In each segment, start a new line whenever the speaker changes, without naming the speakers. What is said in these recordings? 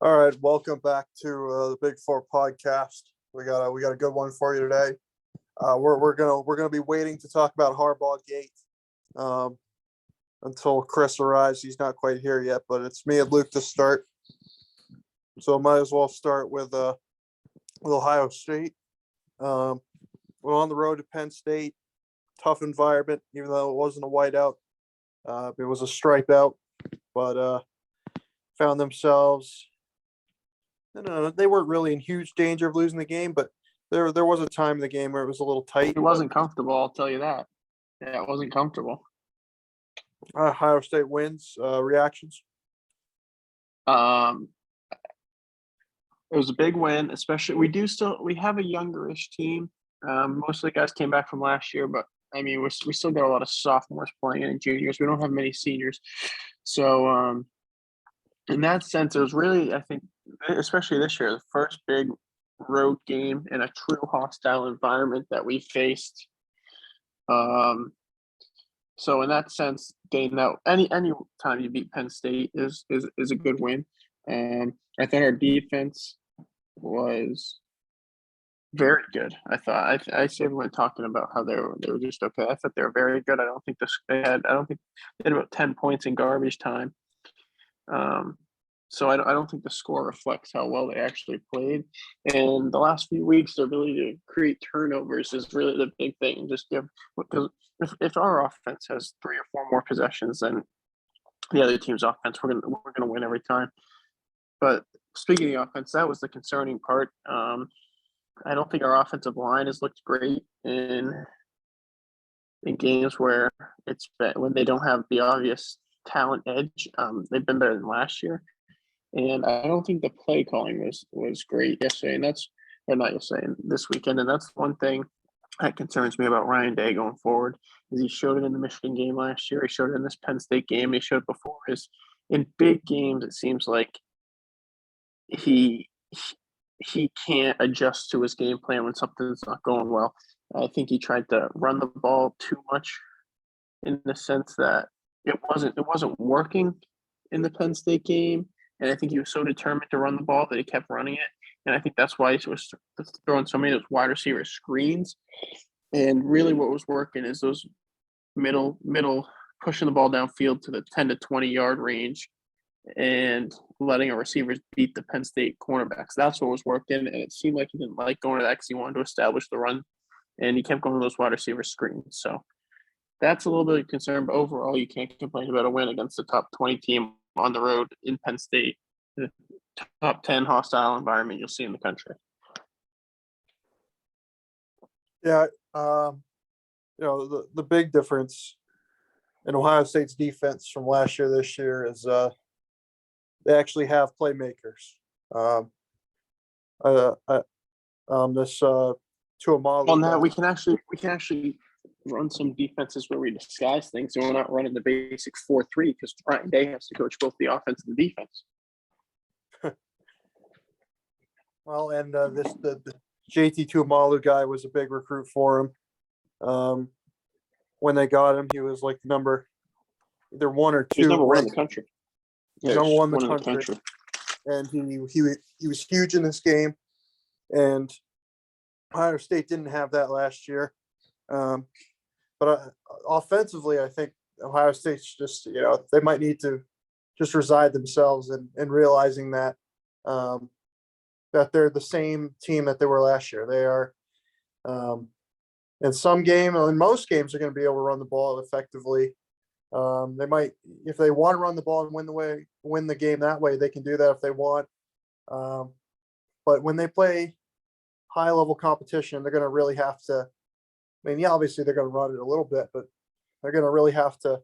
All right, welcome back to the Big Four podcast. We got a good one for you today. We're gonna be waiting to talk about Harbaugh Gate um, until Chris arrives. He's not quite here yet, but it's me and Luke to start. So might as well start with Ohio State. We're on the road to Penn State. Tough environment, even though it wasn't a whiteout. It was a stripe out, but found themselves. No, they weren't really in huge danger of losing the game, but there was a time in the game where it was a little tight.
It wasn't comfortable, I'll tell you that. Yeah, it wasn't comfortable.
Ohio State wins. Reactions?
Um, it was a big win, especially we have a youngerish team. Most of the guys came back from last year, but I mean we still got a lot of sophomores playing and juniors. We don't have many seniors, so in that sense, it was really, I think, especially this year, the first big road game in a true hostile environment that we faced. So in that sense, getting out any time you beat Penn State is a good win. I thought our defense was very good. I see everyone talking about how they were just okay. I thought they were very good. I don't think they had about 10 points in garbage time. So I don't think the score reflects how well they actually played. And the last few weeks, their ability to create turnovers is really the big thing. Because if our offense has 3 or 4 more possessions than the other team's offense, we're gonna win every time. But speaking of the offense, that was the concerning part. I don't think our offensive line has looked great in games where when they don't have the obvious talent edge. They've been better than last year. And I don't think the play calling was great yesterday, this weekend. And that's one thing that concerns me about Ryan Day going forward, is he showed it in the Michigan game last year. He showed it in this Penn State game. He showed it before. In big games, it seems like he can't adjust to his game plan when something's not going well. I think he tried to run the ball too much, in the sense that it wasn't working in the Penn State game. And I think he was so determined to run the ball that he kept running it. And I think that's why he was throwing so many of those wide receiver screens. And really what was working is those middle pushing the ball downfield to the 10 to 20-yard range and letting our receivers beat the Penn State cornerbacks. That's what was working. And it seemed like he didn't like going to that because he wanted to establish the run. And he kept going to those wide receiver screens. So that's a little bit of concern. But overall, you can't complain about a win against the top 20 team on the road in Penn State, the top 10 hostile environment you'll see in the country.
Yeah, the big difference in Ohio State's defense from last year this year is they actually have playmakers. This Tuamalu.
Well, now we can actually run some defenses where we disguise things, and we're not running the basic 4-3 because Ryan Day has to coach both the offense and the defense.
Well, and the JT Tuamalu guy was a big recruit for him. When they got him, he was like either 1 or 2.
He's number 1 in the country.
Yeah, number 1 in the country. And he was huge in this game. And Ohio State didn't have that last year. But offensively, I think Ohio State's just, they might need to just reside themselves in realizing that that they're the same team that they were last year. They are in most games, they're going to be able to run the ball effectively. They might, if they want to run the ball and win the game that way, they can do that if they want. But when they play high level competition, they're going to really have to. Obviously they're going to run it a little bit, but they're going to really have to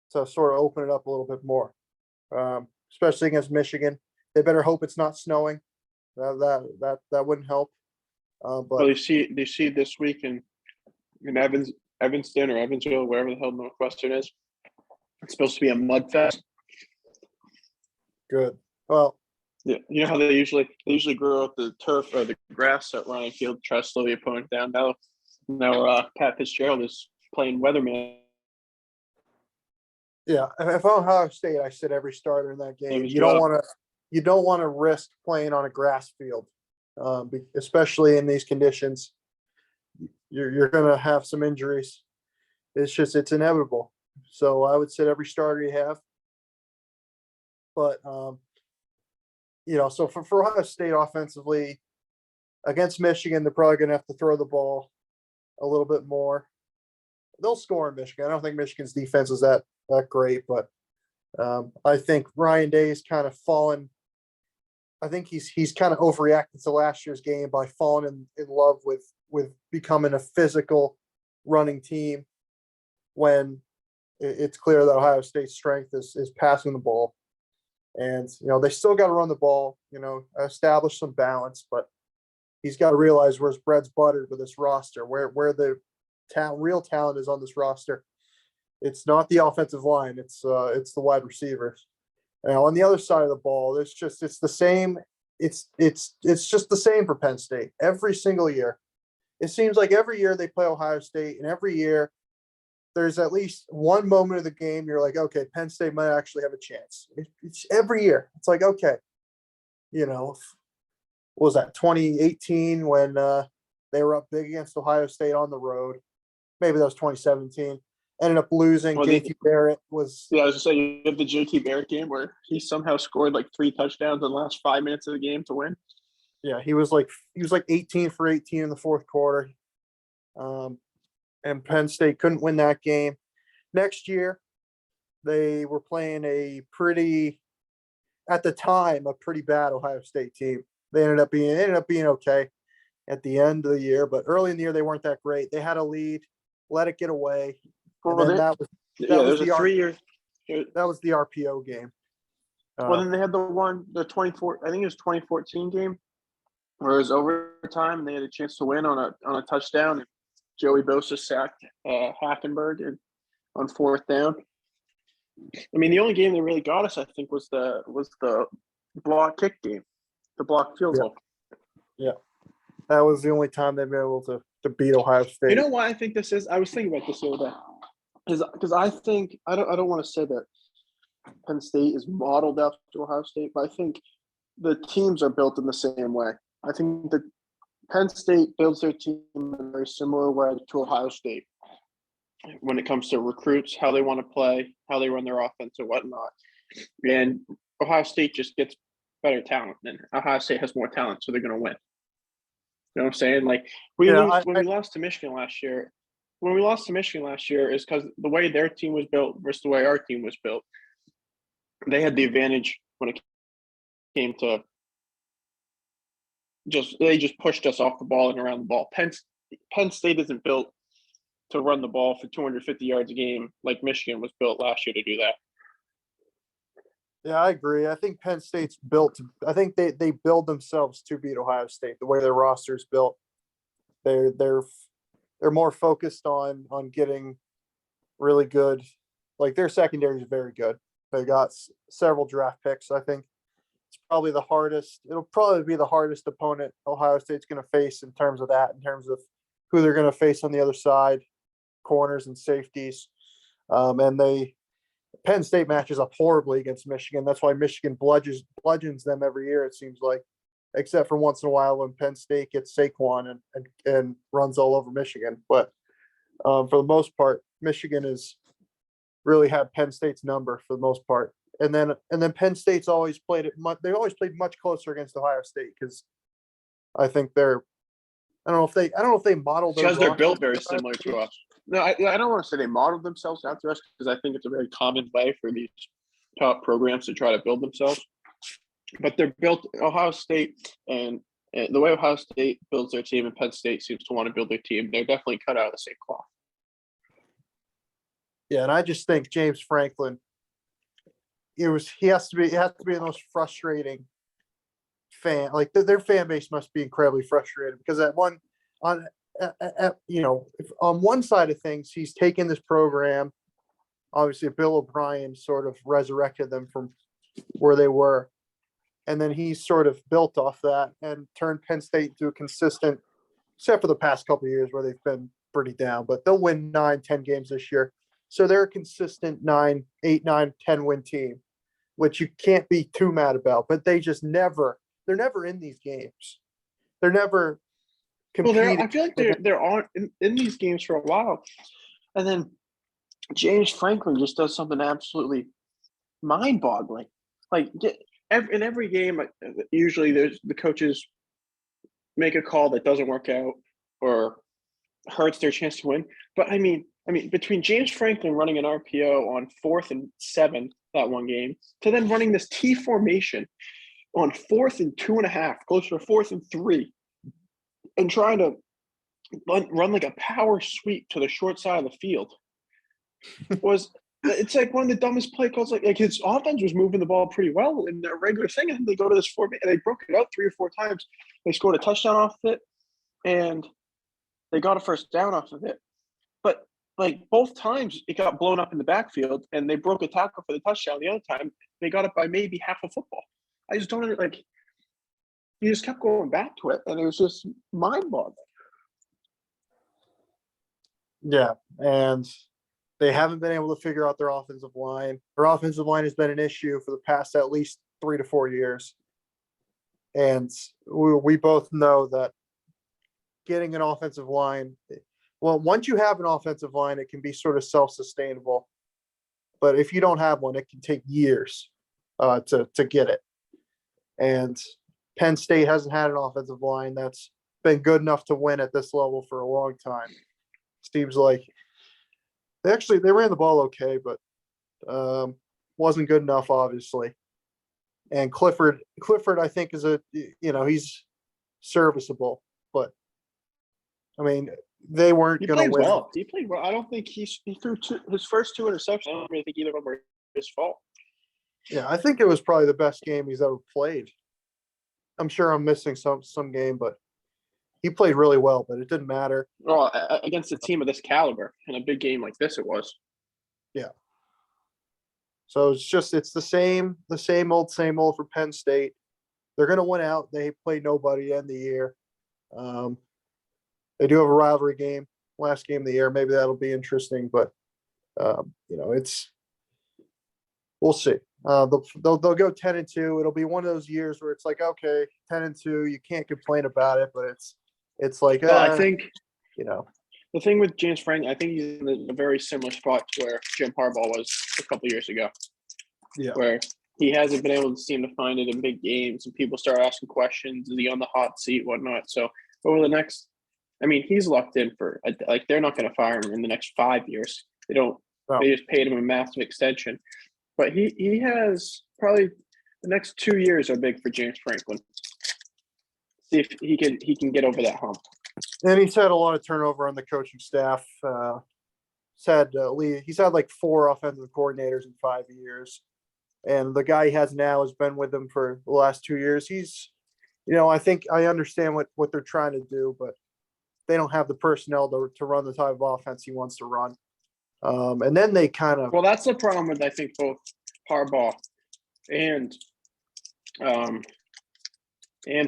sort of open it up a little bit more, especially against Michigan. They better hope it's not snowing. That wouldn't help. But
they see this week in Evanston or Evansville, wherever the hell Northwestern is. It's supposed to be a mud fest.
Good. Well,
yeah, you know how they usually grow out the turf or the grass at Ryan Field to try to slow the opponent down. Now Pat Fitzgerald is playing weatherman.
Yeah, if I'm Ohio State, I sit every starter in that game. You don't want to you don't want to risk playing on a grass field, especially in these conditions. You're going to have some injuries. It's inevitable. So I would sit every starter you have. But so for Ohio State offensively against Michigan, they're probably going to have to throw the ball a little bit more. They'll score in Michigan. I don't think Michigan's defense is that great, but I think Ryan Day's kind of fallen. I think he's kind of overreacted to last year's game by falling in love with becoming a physical running team when it's clear that Ohio State's strength is passing the ball. And, they still got to run the ball, establish some balance, but he's got to realize where his bread's buttered with this roster, where the real talent is on this roster. It's not the offensive line. It's the wide receivers. Now on the other side of the ball, it's the same. It's just the same for Penn State every single year. It seems like every year they play Ohio State, and every year there's at least one moment of the game you're like, okay, Penn State might actually have a chance. It's every year. It's like, okay, what was that 2018 when they were up big against Ohio State on the road? Maybe that was 2017. Ended up losing.
Well,
JT Barrett was.
Yeah, I was just saying, you have the JT Barrett game where he somehow scored like 3 touchdowns in the last 5 minutes of the game to win.
Yeah, he was like 18 for 18 in the fourth quarter. And Penn State couldn't win that game. Next year, they were playing at the time, a pretty bad Ohio State team. They ended up being okay at the end of the year, but early in the year they weren't that great. They had a lead, let it get away.
Well,
that was
there's a 3-year.
That was the RPO game.
Well, then they had the 24. I think it was 2014 game, where it was overtime. They had a chance to win on a touchdown. And Joey Bosa sacked Hackenberg on 4th down. I mean, the only game that really got us, I think, was the block kick game, the block field goal.
Yeah, that was the only time they've been able to beat Ohio State.
You know why I think this is? I was thinking about this the other day. Because I think I don't want to say that Penn State is modeled after Ohio State, but I think the teams are built in the same way. I think that Penn State builds their team in a very similar way to Ohio State when it comes to recruits, how they want to play, how they run their offense, and whatnot. And Ohio State just gets better talent, and Ohio State has more talent, so they're going to win. You know what I'm saying? Like we lost to Michigan last year. When we lost to Michigan last year is because the way their team was built versus the way our team was built. They had the advantage when it came to they just pushed us off the ball and around the ball. Penn State isn't built to run the ball for 250 yards a game like Michigan was built last year to do that.
Yeah, I agree. I think Penn State's built. I think they build themselves to beat Ohio State. The way their roster is built, they're more focused on getting really good. Like their secondary is very good. They got several draft picks. I think it's probably the hardest. It'll probably be the hardest opponent Ohio State's going to face in terms of who they're going to face on the other side, corners and safeties. And Penn State matches up horribly against Michigan. That's why Michigan bludgeons them every year, it seems like, except for once in a while when Penn State gets Saquon and runs all over Michigan. But for the most part, Michigan has really had Penn State's number for the most part. And then Penn State's always played it. They've always played much closer against Ohio State because I think I don't know if they modeled
because they're built very similar to us. No, I don't want to say they modeled themselves after us because I think it's a very common way for these top programs to try to build themselves. But they're built Ohio State, and the way Ohio State builds their team and Penn State seems to want to build their team, they're definitely cut out of the same cloth.
Yeah, and I just think James Franklin, he has to be the most frustrating fan. Like their fan base must be incredibly frustrated because on one side of things, he's taken this program. Obviously, Bill O'Brien sort of resurrected them from where they were. And then he's sort of built off that and turned Penn State into a consistent, except for the past couple of years where they've been pretty down, but they'll win 9-10 games this year. So they're a consistent 8, 9, 10 win team. which you can't be too mad about. But they're never in these games. They're never
Well,
competing.
I feel like they're on in these games for a while, and then James Franklin just does something absolutely mind-boggling. Like in every game, usually the coaches make a call that doesn't work out or hurts their chance to win. But I mean, between James Franklin running an RPO on 4th and 7 that one game to then running this T formation on 4th and 2.5, closer to 4th and 3, and trying to run like a power sweep to the short side of the field it's like one of the dumbest play calls. Like his offense was moving the ball pretty well in their regular thing, and they go to this formation and they broke it out 3 or 4 times. They scored a touchdown off of it, and they got a first down off of it. But like both times, it got blown up in the backfield, and they broke a tackle for the touchdown. The other time, they got it by maybe half a football. I just don't like. You just kept going back to it, and it was just mind-boggling.
Yeah, and they haven't been able to figure out their offensive line. Their offensive line has been an issue for the past at least 3 to 4 years. And we both know that getting an offensive line, well, once you have an offensive line, it can be sort of self-sustainable. But if you don't have one, it can take years to get it. And Penn State hasn't had an offensive line that's been good enough to win at this level for a long time. Seems like they ran the ball okay, but wasn't good enough, obviously. And Clifford, I think is he's serviceable, but I mean, they weren't going to win.
Well. He played well. I don't think he threw his first 2 interceptions. I don't really think either of them were his fault.
Yeah, I think it was probably the best game he's ever played. I'm sure I'm missing some game, but he played really well, but it didn't matter.
Well, against a team of this caliber in a big game like this, it was.
Yeah. So it's the same old for Penn State. They're going to win out. They play nobody in the year. They do have a rivalry game, last game of the year. Maybe that'll be interesting, but we'll see. They'll go 10-2. It'll be one of those years where it's like, okay, 10-2, you can't complain about it, but it's like,
I think
the
thing with James Franklin, I think he's in a very similar spot to where Jim Harbaugh was a couple of years ago.
Yeah.
Where he hasn't been able to seem to find it in big games, and people start asking questions: is he on the hot seat, whatnot? So over the next, he's locked in for like they're not going to fire him in the next 5 years. They don't.
No.
They just paid him a massive extension, but he has probably the next 2 years are big for James Franklin. See if he can get over that hump.
And he's had a lot of turnover on the coaching staff. He's had like 4 offensive coordinators in 5 years. And the guy he has now has been with him for the last 2 years. He's, I think I understand what they're trying to do, but they don't have the personnel to run the type of offense he wants to run. And then they kind of.
Well, that's the problem with, I think, both Harbaugh and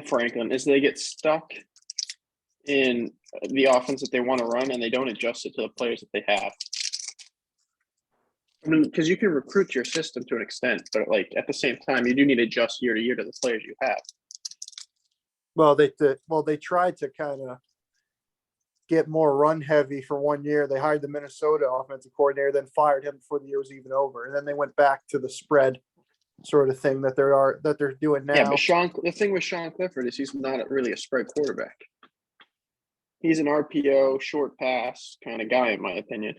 Franklin is they get stuck in the offense that they want to run, and they don't adjust it to the players that they have. Because you can recruit your system to an extent, but like at the same time, you do need to adjust year to year to the players you have.
Well, they tried to kind of get more run heavy for 1 year. They hired the Minnesota offensive coordinator, then fired him before the year was even over, and then they went back to the spread sort of thing that they're doing now.
Yeah, but the thing with Sean Clifford is he's not really a spread quarterback. He's an RPO, short pass kind of guy, in my opinion.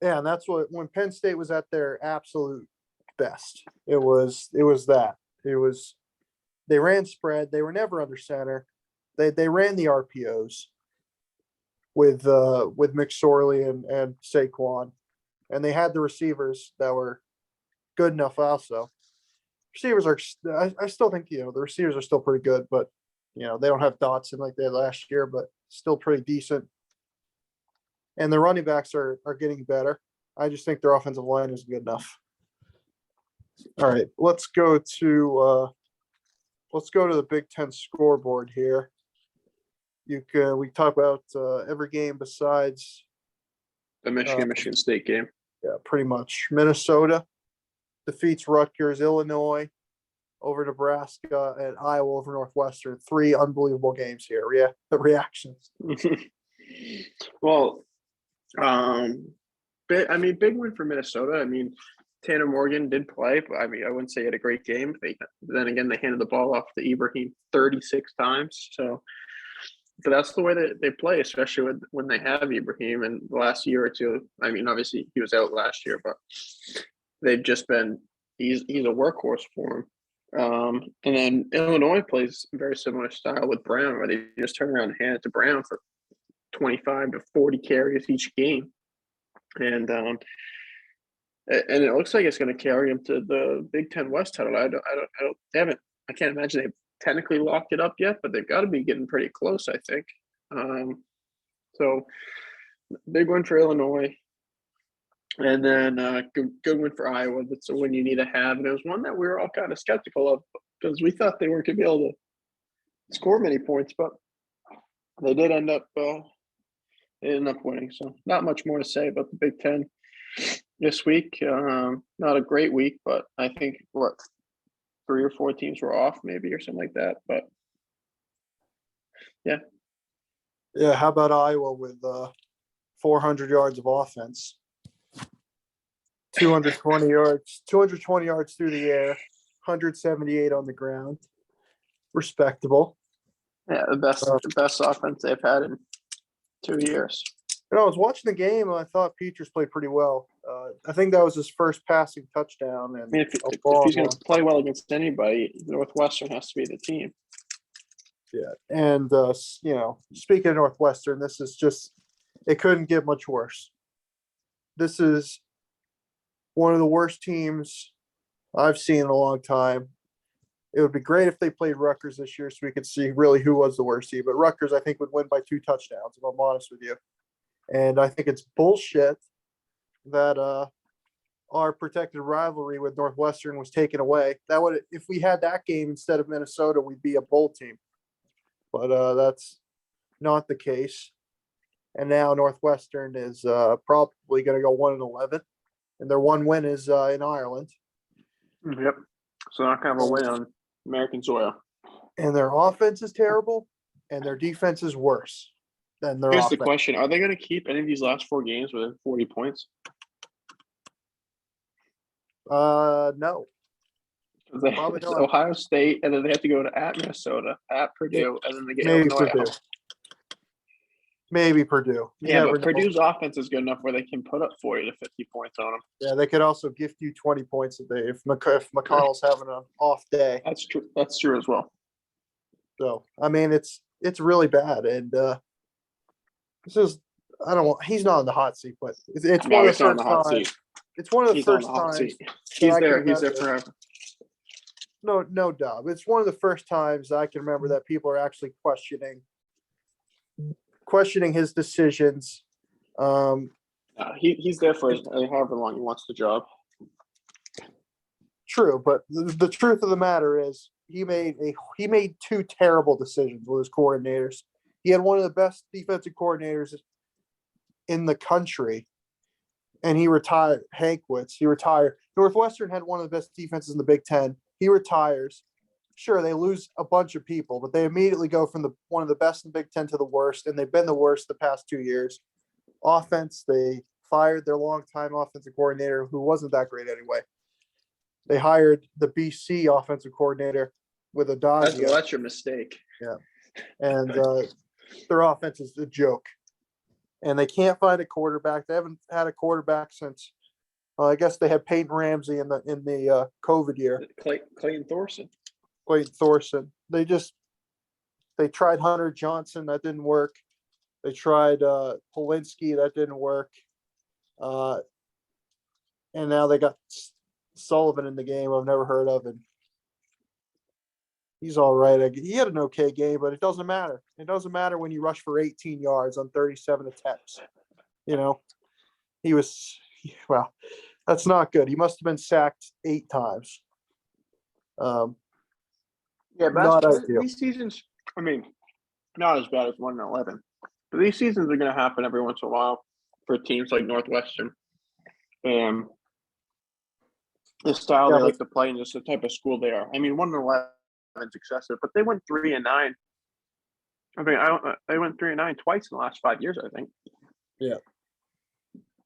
Yeah, and that's when Penn State was at their absolute best. It was that. They ran spread. They were never under center. They ran the RPOs with McSorley and Saquon, and they had the receivers that were good enough also. Receivers are I still think the receivers are still pretty good, but they don't have Dotson like they had last year, but still pretty decent. And the running backs are getting better. I just think their offensive line is good enough. All right, let's go to the Big Ten scoreboard here. We talk about every game besides
the Michigan State game.
Yeah, pretty much. Minnesota defeats Rutgers, Illinois over Nebraska, and Iowa over Northwestern. 3 unbelievable games here. The reactions.
Well, big win for Minnesota. I mean, Tanner Morgan did play, but I mean, I wouldn't say he had a great game. Then again, they handed the ball off to Ibrahim 36 times. So that's the way that they play, especially when they have Ibrahim. In the last year or two, I mean, obviously he was out last year, but they've just been he's a workhorse for him. And then Illinois plays a very similar style with Brown, where they just turn around and hand it to Brown for 25 to 40 carries each game. And it looks like it's going to carry them to the Big Ten West title. I can't imagine they've technically locked it up yet, but they've got to be getting pretty close, I think. So big win for Illinois. And then good win for Iowa. That's a win you need to have. And it was one that we were all kind of skeptical of because we thought they weren't going to be able to score many points, but they did end up winning. So not much more to say about the Big Ten this week. Not a great week, but I think 3 or 4 teams were off maybe or something like that. But yeah.
Yeah, how about Iowa with 400 yards of offense? 220 yards through the air, 178 on the ground. Respectable.
Yeah, the best offense they've had in 2 years.
I was watching the game and I thought Peters played pretty well. I think that was his first passing touchdown. And
I mean, if he's going to play well against anybody, Northwestern has to be the team.
Yeah, and speaking of Northwestern, this is it couldn't get much worse. This is one of the worst teams I've seen in a long time. It would be great if they played Rutgers this year so we could see really who was the worst team. But Rutgers, I think, would win by 2 touchdowns, if I'm honest with you. And I think it's bullshit that our protected rivalry with Northwestern was taken away. If we had that game instead of Minnesota, we'd be a bowl team. But that's not the case. And now Northwestern is probably going to go 1-11, and their one win is in Ireland.
Yep. So not going to have a win on American soil.
And their offense is terrible, and their defense is worse than their
Here's
offense.
the question: are they going to keep any of these last 4 games within 40 points?
No.
It's Ohio State, and then they have to go at Minnesota, at Purdue, and then they get Illinois.
Maybe Purdue.
But Purdue's offense is good enough where they can put up 40 to 50 points on them.
Yeah, they could also gift you 20 points if McConnell's having an off day.
That's true. That's true as well.
So I mean, it's really bad, and he's not on the hot seat, but it's one of the first times. It's one of the first times.
He's there. He's there forever.
No doubt. It's one of the first times I can remember that people are actually questioning his decisions.
He's there for however long he wants the job.
True, but the truth of the matter is he made 2 terrible decisions with his coordinators. He had one of the best defensive coordinators in the country, and he retired. Hankwitz, he retired. Northwestern had one of the best defenses in the Big Ten. He retires. Sure, they lose a bunch of people, but they immediately go from one of the best in the Big Ten to the worst, and they've been the worst the past 2 years. Offense, they fired their longtime offensive coordinator, who wasn't that great anyway. They hired the BC offensive coordinator with Adazio.
That's your mistake.
Yeah, and their offense is a joke, and they can't find a quarterback. They haven't had a quarterback since I guess they had Peyton Ramsey in the COVID year.
Clayton Thorson.
They tried Hunter Johnson, that didn't work. They tried Polinsky, that didn't work. And now they got Sullivan in the game I've never heard of, and he's all right. He had an okay game, but it doesn't matter. It doesn't matter when you rush for 18 yards on 37 attempts. That's not good. He must have been sacked 8 times. Not ideal.
These seasons, I mean, not as bad as 1-11, but these seasons are going to happen every once in a while for teams like Northwestern. And the style
Yeah,
they like to play and just the type of school they are. I mean, 1-11's excessive, but they went 3-9. I mean, they went 3-9 twice in the last 5 years, I think.
yeah.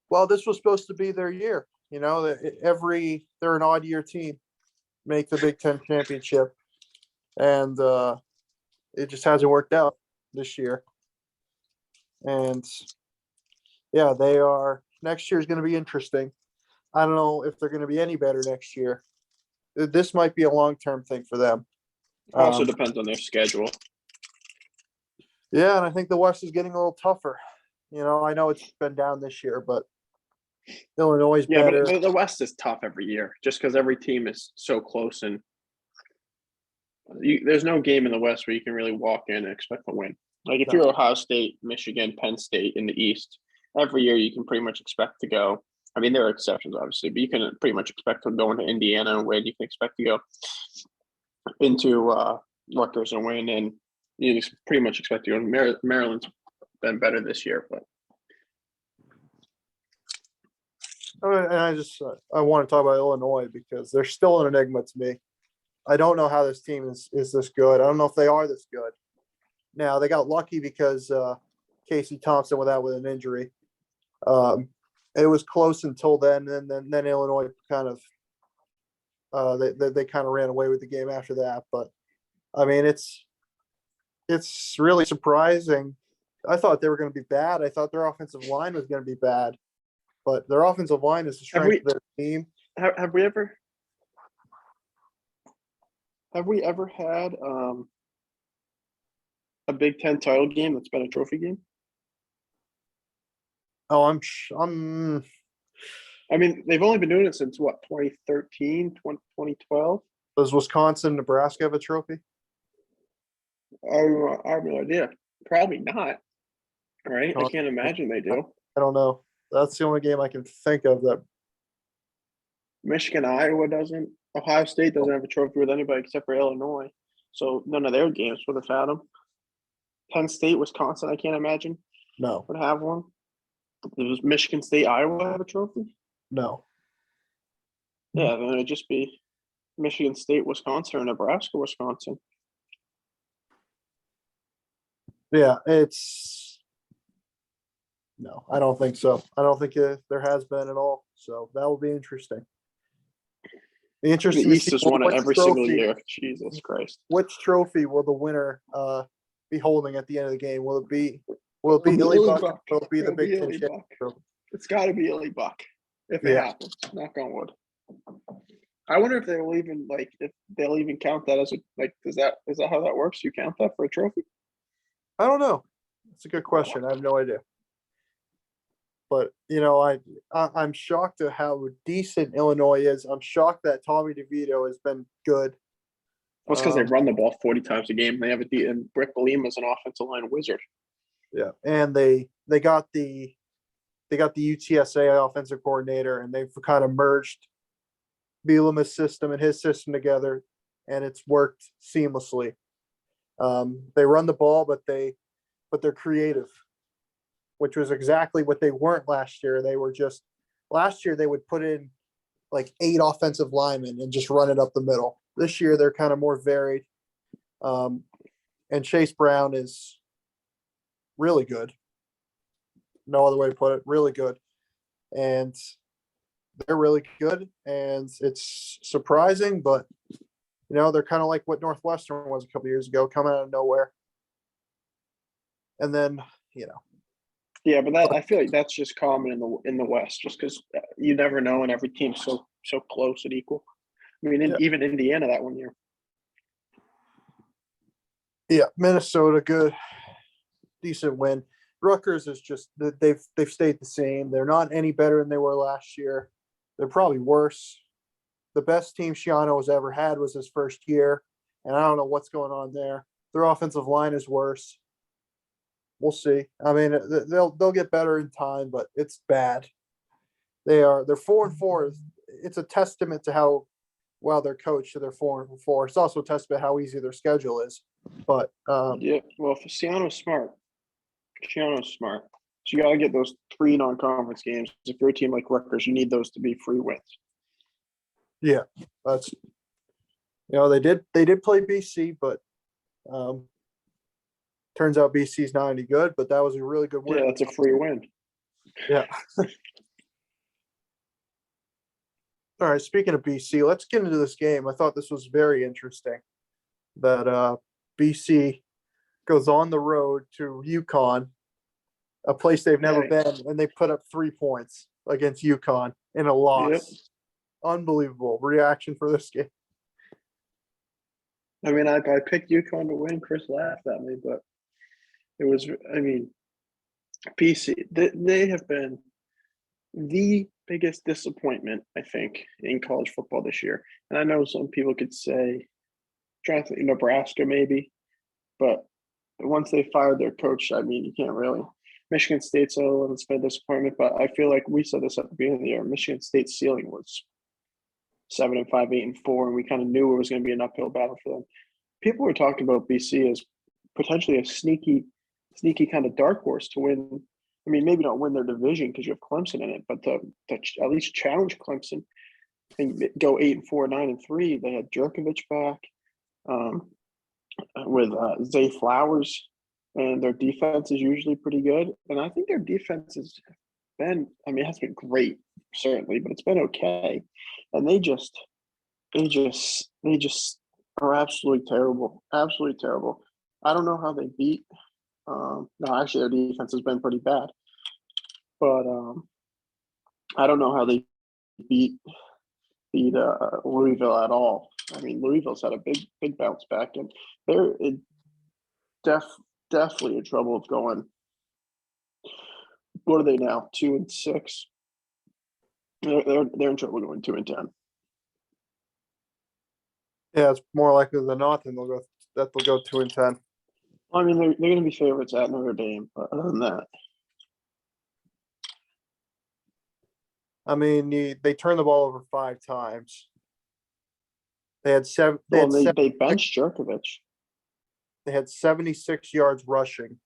Well, this was supposed to be their year. You know, they're an odd year team, make the Big Ten championship, and it just hasn't worked out this year. And yeah, they are. Next year is going to be interesting. I don't know if they're going to be any better next year. This might be a long-term thing for them.
Also depends on their schedule.
Yeah, and I think the West is getting a little tougher. You know, I know it's been down this year, but Illinois is
Yeah,
better.
but the West is tough every year just because every team is so close and there's no game in the West where you can really walk in and expect to win. Like if
No.
you're Ohio State, Michigan, Penn State in the East, every year you can pretty much expect to go. I mean, there are exceptions, obviously, but you can pretty much expect to go into Indiana and win. You can expect to go into Rutgers and win, and you pretty much expect to go. Maryland's been better this year, but
And I want to talk about Illinois because they're still an enigma to me. I don't know how this team is this good. I don't know if they are this good. Now they got lucky because Casey Thompson went out with an injury. It was close until then, and then Illinois kind of they kind of ran away with the game after that. But I mean, it's really surprising. I thought they were going to be bad. I thought their offensive line was going to be bad, but their offensive line is the strength of their team.
Have we ever had a Big Ten title game that's been a trophy game?
Oh,
I mean, they've only been doing it since what, 2013, 2012?
Does Wisconsin, Nebraska have a trophy?
I have no idea. Probably not. Right? I can't imagine they do.
I don't know. That's the only game I can think of that.
Michigan, Iowa doesn't. Ohio State doesn't have a trophy with anybody except for Illinois. So none of their games would have had them. Penn State, Wisconsin, I can't imagine
No,
would have one. Does Michigan State, Iowa have a trophy?
no.
Yeah, then it'd just be Michigan State, Wisconsin, or Nebraska, Wisconsin.
Yeah, no, I don't think so. I don't think there has been at all. So that will be interesting. Be interesting
The
to
East
see
has won it
which
every
trophy-
single year. Jesus Christ.
Which trophy will the winner be holding at the end of the game? Will it be Illy Buck? Will it be the Big Ten championship?
It's got to be Illy Buck if it
Yeah.
happens. Knock on wood. I wonder if they'll even count that as is that how that works? You count that for a trophy?
I don't know. It's a good question. I have no idea. But you know, I'm shocked at how decent Illinois is. I'm shocked that Tommy DeVito has been good.
Well, it's because they run the ball 40 times a game. They have and Brick Bielema is an offensive line wizard.
Yeah, and they got the UTSA offensive coordinator, and they've kind of merged Bielema's system and his system together, and it's worked seamlessly. They run the ball, but they're creative, which was exactly what they weren't last year. Last year they would put in like 8 offensive linemen and just run it up the middle. This year they're kind of more varied. And Chase Brown is really good. No other way to put it, really good. And they're really good, and it's surprising, but you know, they're kind of like what Northwestern was a couple years ago, coming out of nowhere. And then, you know.
Yeah, but I feel like that's just common in the West, just because you never know, and every team's so close and equal. I mean, even Indiana that one year.
Yeah, Minnesota, good, decent win. Rutgers is just they've stayed the same. They're not any better than they were last year. They're probably worse. The best team Shiano has ever had was his first year, and I don't know what's going on there. Their offensive line is worse. We'll see. I mean, they'll get better in time, but it's bad. They're 4-4. It's a testament to how well they're coached. They're 4-4. It's also a testament how easy their schedule is. But
yeah, well, Shiano's smart. Shiano's smart. So you got to get those 3 non-conference games. If you're a team like Rutgers, you need those to be free wins.
Yeah, that's they did play BC, but um, turns out BC's not any good. But that was a really good
Yeah,
win.
that's a free win.
Yeah. All right. Speaking of BC, let's get into this game. I thought this was very interesting. That BC goes on the road to UConn, a place they've never
Yeah.
been, and they put up 3 points against UConn in a
Yep.
loss. Unbelievable reaction for this game.
I mean, I picked UConn to win. Chris laughed at me, but it was. I mean, BC. They have been the biggest disappointment, I think, in college football this year. And I know some people could say, trying to think Nebraska maybe, but once they fired their coach, I mean, you can't really. Michigan State's a little bit of disappointment, but I feel like we said this at the beginning of the year. Michigan State's ceiling was 7-5, 8-4, and we kind of knew it was going to be an uphill battle for them. People were talking about BC as potentially a sneaky kind of dark horse to win. I mean, maybe not win their division because you have Clemson in it, but to at least challenge Clemson and go 8-4, 9-3. They had Jerkovich back with Zay Flowers, and their defense is usually pretty good. And I think their defense has been, I mean, it has been great certainly, but it's been okay. And they just are absolutely terrible, absolutely terrible. I don't know how they beat. No, actually, their defense has been pretty bad, but I don't know how they beat Louisville at all. I mean, Louisville's had a big bounce back, and they're definitely in trouble of going. What are they now? 2-6. They're in trouble going 2-10.
Yeah, it's more likely than not they'll go 2-10.
I mean, they're going to be favorites at Notre Dame, but other than that,
I mean, they turned the ball over 5 times. They had seven.
they benched Jerkovich.
They had 76 yards rushing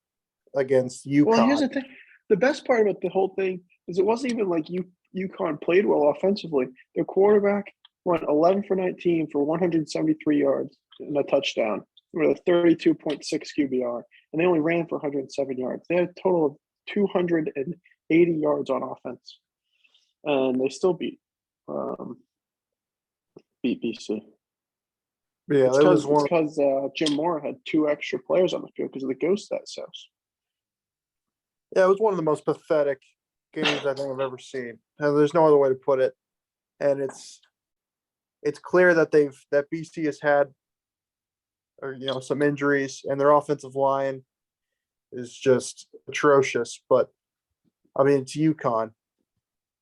against
Well, here's the
UConn.
thing: the best part about the whole thing is it wasn't even like UConn played well offensively. Their quarterback went 11 for 19 for 173 yards and a touchdown with a 32.6 QBR, and they only ran for 107 yards. They had a total of 280 yards on offense, and they still beat BC.
Yeah,
It's
that was
because Jim Moore had 2 extra players on the field because of the ghost that sells.
Yeah, it was one of the most pathetic games I think I've ever seen. And there's no other way to put it. And it's clear that BC has had some injuries, and their offensive line is just atrocious. But I mean, it's UConn.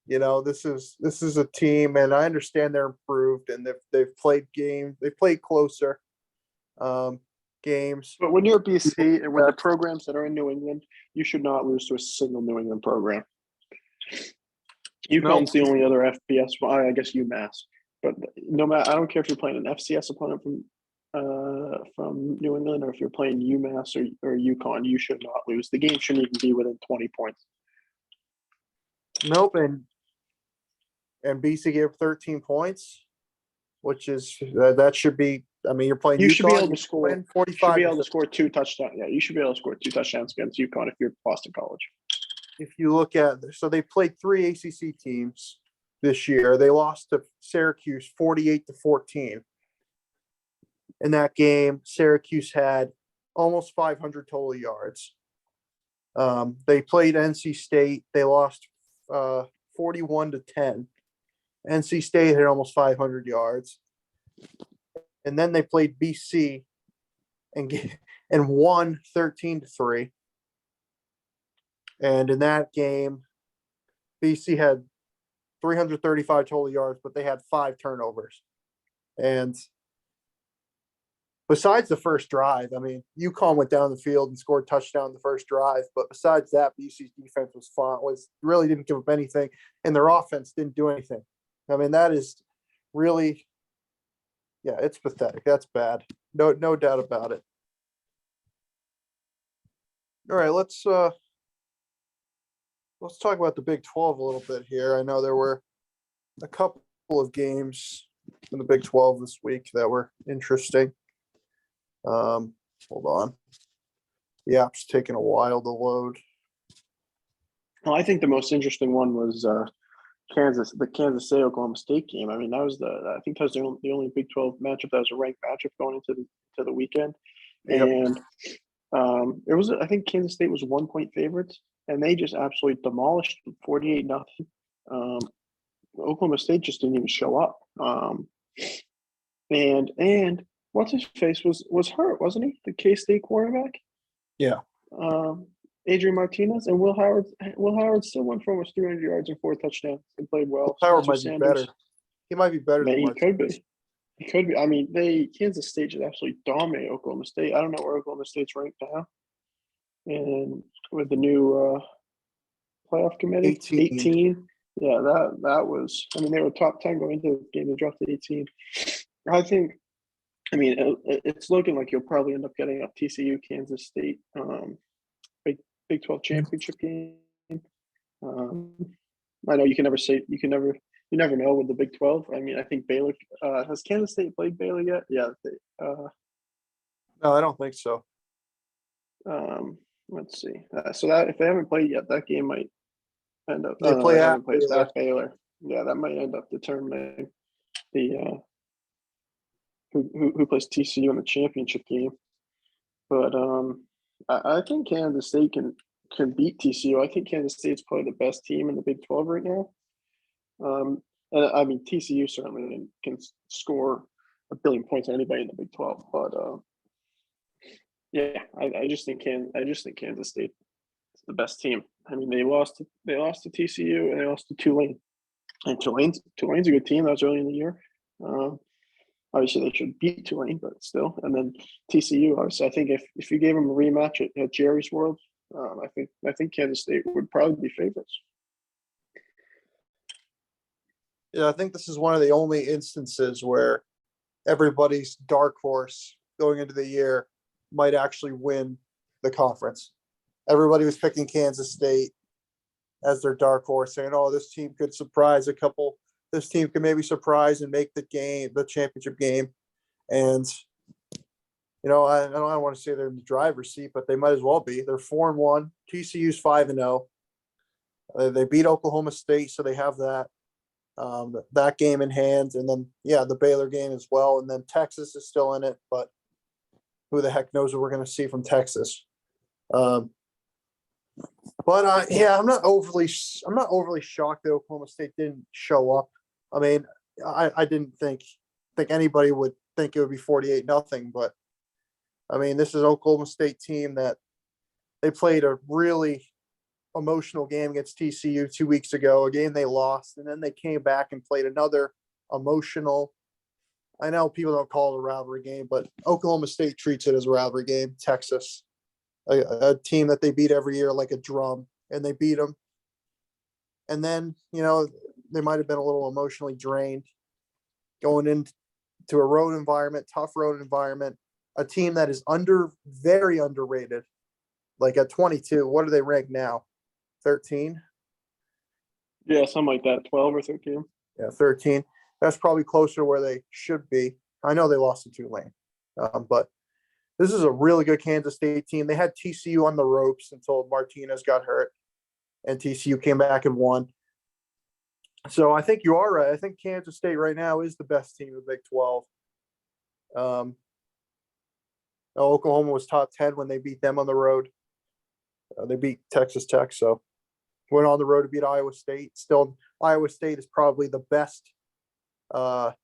This is a team, and I understand they're improved, and they've played closer games.
But when you're BC and with the programs that are in New England, you should not lose to a single New England program. UConn's the only other FBS. Well, I guess UMass. But no matter, I don't care if you're playing an FCS opponent from New England, or if you're playing UMass or UConn, you should not lose. The game shouldn't even be within 20 points.
Nope, and BC gave 13 points, which is that should be. I mean, you're playing.
You
UConn,
should be able to score.
45.
You should be able to score 2 touchdowns. Yeah, you should be able to score 2 touchdowns against UConn if you're Boston College.
If you look at, so they played 3 ACC teams this year. They lost to Syracuse 48-14. In that game, Syracuse had almost 500 total yards. They played NC State. They lost 41-10. NC State had almost 500 yards. And then they played BC and won 13-3. And in that game, BC had 335 total yards, but they had 5 turnovers. And besides the first drive, I mean, UConn went down the field and scored a touchdown the first drive. But besides that, BC's defense really didn't give up anything, and their offense didn't do anything. I mean, that is really, yeah, it's pathetic. That's bad. No doubt about it. All right, let's talk about the Big 12 a little bit here. I know there were a couple of games in the Big 12 this week that were interesting. Hold on. The app's taking a while to load.
Well, I think the most interesting one was the Kansas State Oklahoma State game. I mean, that was I think that was the only Big 12 matchup that was a ranked matchup going into the weekend.
Yep.
And it was, I think Kansas State was 1-point favorites, and they just absolutely demolished 48-0. Oklahoma State just didn't even show up. And what's his face was hurt, wasn't he? The K-State quarterback.
Yeah.
Adrian Martinez and Will Howard still went for almost 300 yards and 4 touchdowns and played well.
Howard might be better. He might be better than Martinez.
He could be. He could be. I mean, Kansas State just absolutely dominated Oklahoma State. I don't know where Oklahoma State's ranked now. And with the new playoff committee, 18. Yeah, that was. I mean, they were top 10 going into the game. They dropped to 18. I think. I mean, it's looking like you'll probably end up getting up TCU, Kansas State, Big 12 championship game. I know you never know with the Big 12. I mean, I think Baylor has Kansas State played Baylor yet? Yeah.
No, I don't think so.
Let's see. So that if they haven't played yet, that game might end up.
They play at
Baylor. Yeah, that might end up determining the who plays TCU in the championship game. But I think Kansas State can beat TCU. I think Kansas State's probably the best team in the Big 12 right now. And I mean, TCU certainly can score a billion points on anybody in the Big 12. But yeah, I just think Kansas State is the best team. I mean, they lost to TCU and they lost to Tulane. And Tulane's a good team. That was early in the year. Obviously, they should beat Tulane, but still. And then TCU, obviously, I think if you gave them a rematch at Jerry's World, I think Kansas State would probably be favorites.
Yeah, I think this is one of the only instances where everybody's dark horse going into the year might actually win the conference. Everybody was picking Kansas State as their dark horse, saying, "Oh, this team could surprise a couple. This team could maybe surprise and make the championship game." And I don't want to say they're in the driver's seat, but they might as well be. They're 4-1. TCU's 5-0. They beat Oklahoma State, so they have that game in hand, and then the Baylor game as well, and then Texas is still in it, but who the heck knows what we're going to see from Texas. I'm not overly shocked that Oklahoma State didn't show up. I mean, I didn't think anybody would think it would be 48-0, but I mean, this is Oklahoma State team that they played a really emotional game against TCU 2 weeks ago, a game they lost, and then they came back and played another emotional. I know people don't call it a rivalry game, but Oklahoma State treats it as a rivalry game. Texas, a team that they beat every year like a drum, and they beat them. And then, they might have been a little emotionally drained going into a road environment, tough road environment, a team that is very underrated. Like at 22, what are they ranked now? 13?
Yeah, something like that, 12 or 13.
Yeah, 13. That's probably closer to where they should be. I know they lost to Tulane, but this is a really good Kansas State team. They had TCU on the ropes until Martinez got hurt, and TCU came back and won. So I think you are right. I think Kansas State right now is the best team in the Big 12. Oklahoma was top 10 when they beat them on the road. They beat Texas Tech, so went on the road to beat Iowa State. Still, Iowa State is probably the best. I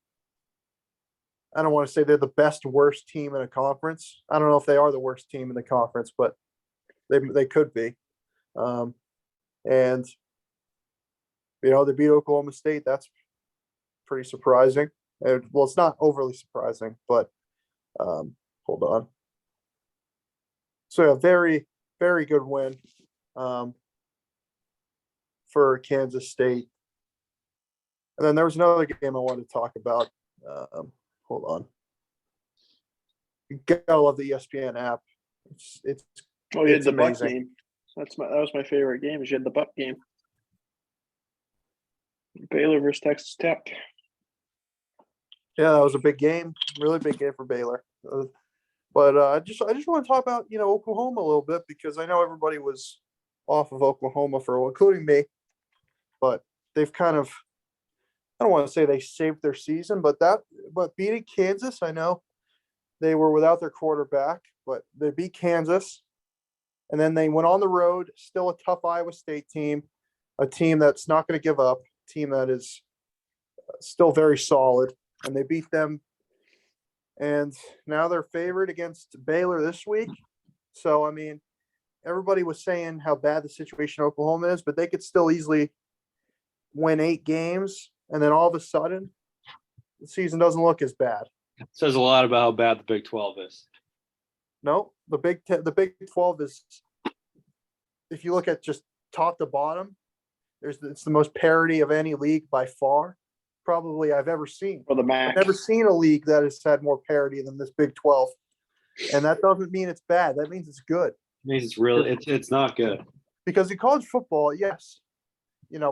don't want to say they're the best worst team in a conference. I don't know if they are the worst team in the conference, but they could be. And they beat Oklahoma State. That's pretty surprising. Well, it's not overly surprising, but hold on. So a very, very good win for Kansas State. And then there was another game I wanted to talk about. Hold on. You gotta love the ESPN app. It's
you had the
amazing.
Buck game. That was my favorite game. You had the Buck game. Baylor versus Texas Tech.
Yeah, that was a big game, really big game for Baylor. But I just want to talk about Oklahoma a little bit because I know everybody was off of Oklahoma for a while, including me. But they've kind of, I don't want to say they saved their season, but beating Kansas, I know they were without their quarterback, but they beat Kansas, and then they went on the road, still a tough Iowa State team, a team that's not going to give up, a team that is still very solid, and they beat them. And now they're favored against Baylor this week. So, I mean, everybody was saying how bad the situation in Oklahoma is, but they could still easily win 8 games. And then all of a sudden, the season doesn't look as bad.
Says a lot about how bad the Big 12 is.
No, the Big 12 is, if you look at just top to bottom, it's the most parity of any league by far, probably I've ever seen.
For the MAC.
I've never seen a league that has had more parity than this Big 12. And that doesn't mean it's bad. That means it's good.
It means it's really it's not good.
Because in college football, yes,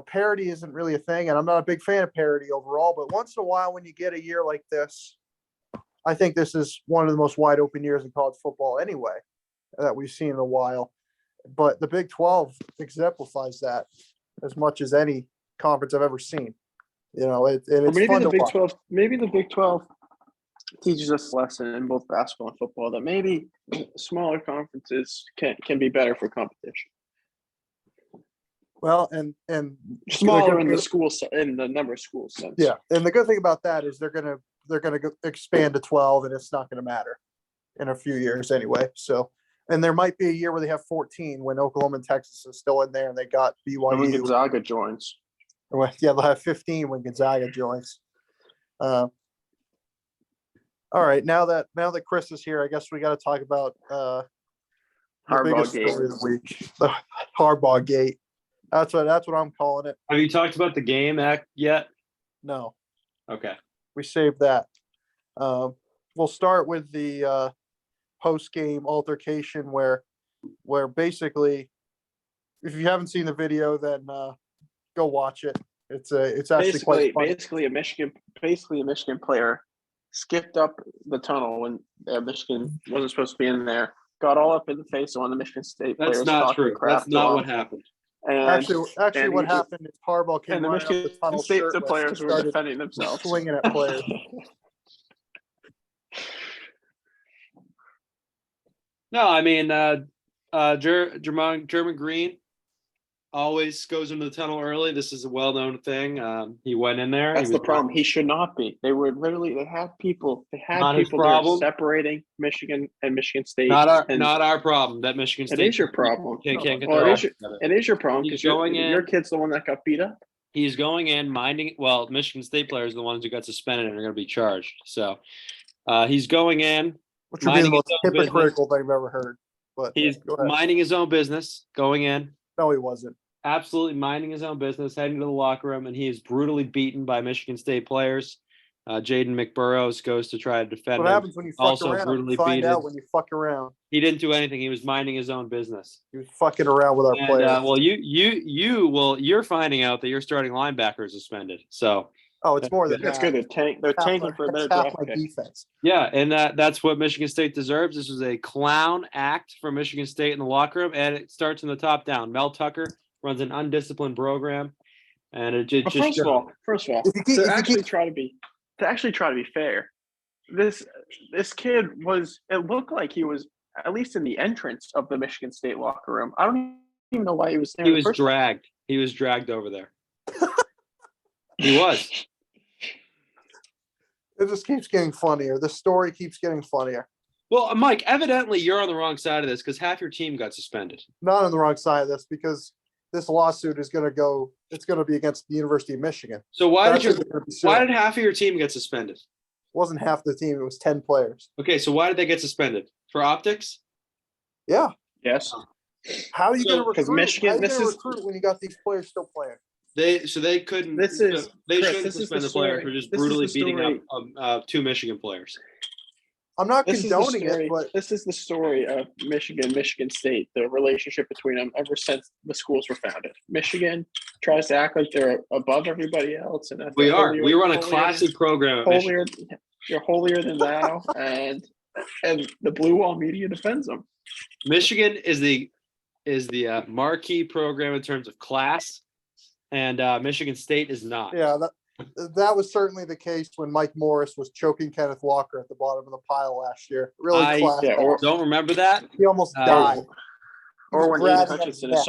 parity isn't really a thing, and I'm not a big fan of parity overall, but once in a while when you get a year like this, I think this is one of the most wide open years in college football anyway that we've seen in a while. But the Big 12 exemplifies that as much as any conference I've ever seen. It's
maybe
fun
the
to
Big
watch.
12. Maybe the Big 12 teaches us a lesson in both basketball and football that maybe smaller conferences can be better for competition.
Well, and
Smaller in the number of schools sense.
Yeah, and the good thing about that is they're gonna expand to 12, and it's not gonna matter in a few years anyway. So, and there might be a year where they have 14 when Oklahoma and Texas is still in there, and they got BYU.
And when Gonzaga joins.
Well, yeah, they'll have 15 when Gonzaga joins. All right, now that Chris is here, I guess we got to talk about the biggest
Harbaugh
story of the week, the Harbaugh gate. That's what I'm calling it.
Have you talked about the game act yet?
No,
Okay.
we saved that. We'll start with the post-game altercation where basically, if you haven't seen the video, then go watch it. It's actually quite funny.
Basically a Michigan player skipped up the tunnel when Michigan wasn't supposed to be in there. Got all up in the face of one of the Michigan State players.
That's not true. That's not what happened.
Actually, what happened is Harbaugh came
and the
running up the
Michigan
tunnel
State
shirtless
players
and
were
started
defending themselves,
swinging at players.
No, I mean, German Green always goes into the tunnel early. This is a well-known thing. He went in there.
That's the problem. He should not be. They had people
Not his
there
problem.
separating Michigan and Michigan State.
Not our problem that Michigan State.
It is your problem.
Can't get
Well,
their
it is your problem because your kid's the one that got beat up.
He's going in minding. Well, Michigan State players are the ones who got suspended and are going to be charged. So he's going in,
Which would be the most hypocritical thing I've ever heard. But
he's minding his own business, going in.
No, he wasn't.
Absolutely minding his own business, heading to the locker room, and he is brutally beaten by Michigan State players. Jaden McBurrows goes to try to defend him.
What happens when you fuck
Also
around?
brutally
You find
beaten.
out when you fuck around.
He didn't do anything. He was minding his own business.
He was fucking around with our players.
Well, you're finding out that your starting linebacker is suspended. So.
Oh, it's more than
that's
that.
good. They're tanking for their
half
draft
my
pick.
defense.
Yeah, and that's what Michigan State deserves. This was a clown act for Michigan State in the locker room, and it starts from the top down. Mel Tucker runs an undisciplined program, and it just
first of all, to actually try to be fair, this kid was. It looked like he was at least in the entrance of the Michigan State locker room. I don't even know why he was there.
He was dragged. He was dragged over there. He was.
It just keeps getting funnier. The story keeps getting funnier.
Well, Mike, evidently you're on the wrong side of this because half your team got suspended.
Not on the wrong side of this because this lawsuit is going to go. It's going to be against the University of Michigan.
So why did half of your team get suspended? It
wasn't half the team. It was 10 players.
Okay, so why did they get suspended? For optics?
Yeah.
Yes.
How are you going to recruit?
Because Michigan,
recruit when you got these players still playing?
They couldn't. They shouldn't suspend the players for just brutally beating up 2 Michigan players.
I'm not
This is the
condoning
story.
it, but
This is the story of Michigan State, the relationship between them ever since the schools were founded. Michigan tries to act like they're above everybody else, and that
We
they're
are.
holier-
We run a
holier-
classy program at Michigan.
holier. You're holier than thou, and the Blue Wall media defends them.
Michigan is the marquee program in terms of class, and Michigan State is not.
yeah, that was certainly the case when Mike Morris was choking Kenneth Walker at the bottom of the pile last year. Really
I
class.
don't remember that.
He almost died.
Or when Aiden
grabbing at
Hutchinson
his
is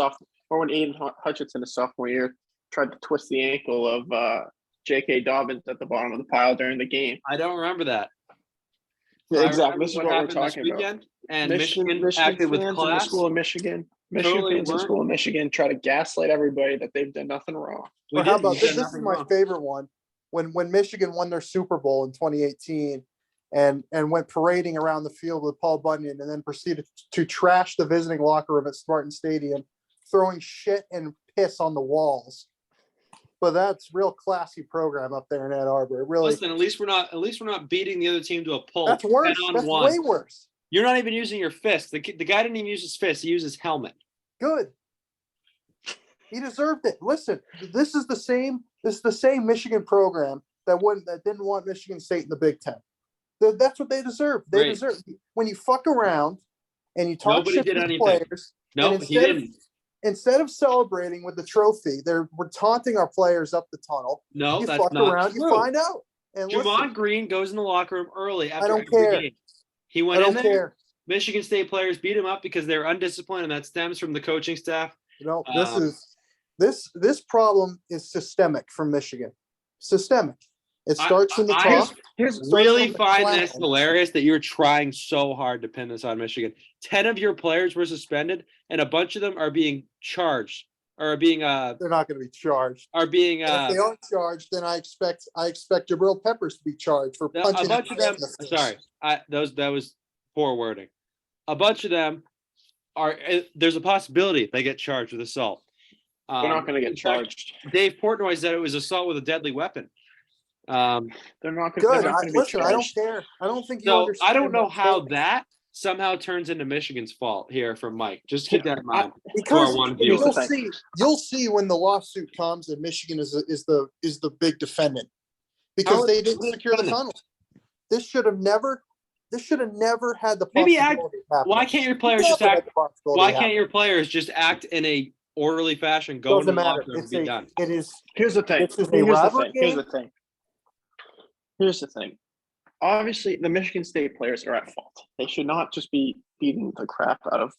Hutchinson is sophomore year tried to twist the ankle of J.K. Dobbins at the bottom of the pile during the game.
I don't remember that.
Yeah,
I
exactly.
remember
This is what we're
happened this
talking about.
weekend, and Michigan acted with
fans in the
class.
school of Michigan.
Totally
Fans in the
weren't.
school of Michigan try to gaslight everybody that they've done nothing wrong.
We
Or how
didn't.
about
We
this?
did
This is
nothing
my
wrong.
favorite one. When Michigan won their Super Bowl in 2018 and went parading around the field with Paul Bunyan and then proceeded to trash the visiting locker room at Spartan Stadium, throwing shit and piss on the walls. But that's real classy program up there in Ann Arbor. It really,
Listen, at least we're not beating the other team to a pulp.
that's worse.
10 on
That's
1.
way worse.
You're not even using your fist. The guy didn't even use his fist. He used his helmet.
Good. He deserved it. Listen, this is the same Michigan program that didn't want Michigan State in the Big Ten. That's what they deserve. They
Great.
deserve when you fuck around and you talk
Nobody
shit
did
to the
anything.
players.
No,
and
he didn't.
Instead of celebrating with the trophy, we're taunting our players up the tunnel.
No,
You
that's
fuck
not
around,
true.
you find out. And
Javon
listen,
Green goes in the locker room early after
don't
every
care.
game. He
I
went in
don't
there.
care.
Michigan State players beat him up because they're undisciplined, and that stems from the coaching staff.
No,
Um,
this problem is systemic from Michigan. Systemic. It starts from the
I
top.
really
from the
find
clown.
this hilarious that you're trying so hard to pin this on Michigan. 10 of your players were suspended, and a bunch of them are being charged or are being
They're not going to be charged.
And
if they aren't charged, then I expect Jabril Peppers to be charged for
a
punching
bunch
a
of
man
them.
in the face.
Sorry, that was poor wording. A bunch of them are. There's a possibility they get charged with assault.
They're not going to get charged.
Dave Portnoy said it was assault with a deadly weapon.
They're not
Good.
going to be
Listen, I don't
charged.
care. I don't think you
So
understand.
I don't know
what
how
I'm saying.
that somehow turns into Michigan's fault here from Mike. Just keep that in mind.
Because
one
viewer.
you'll see when the lawsuit comes and Michigan is the big defendant because
How
they
is
didn't
it
secure the
defendant?
tunnel. This should have never had the
Maybe
possibility of happening.
Why can't your players
Never
just
had
act?
the possibility
Why
of
can't
happening.
your players just act in a orderly fashion? Go into
Doesn't
the
matter.
locker room and
It's
be done.
it is
Here's the thing.
This is a
Here's the
rivalry
thing. Here's
game?
the thing. Here's the thing. Obviously, the Michigan State players are at fault. They should not just be beating the crap out of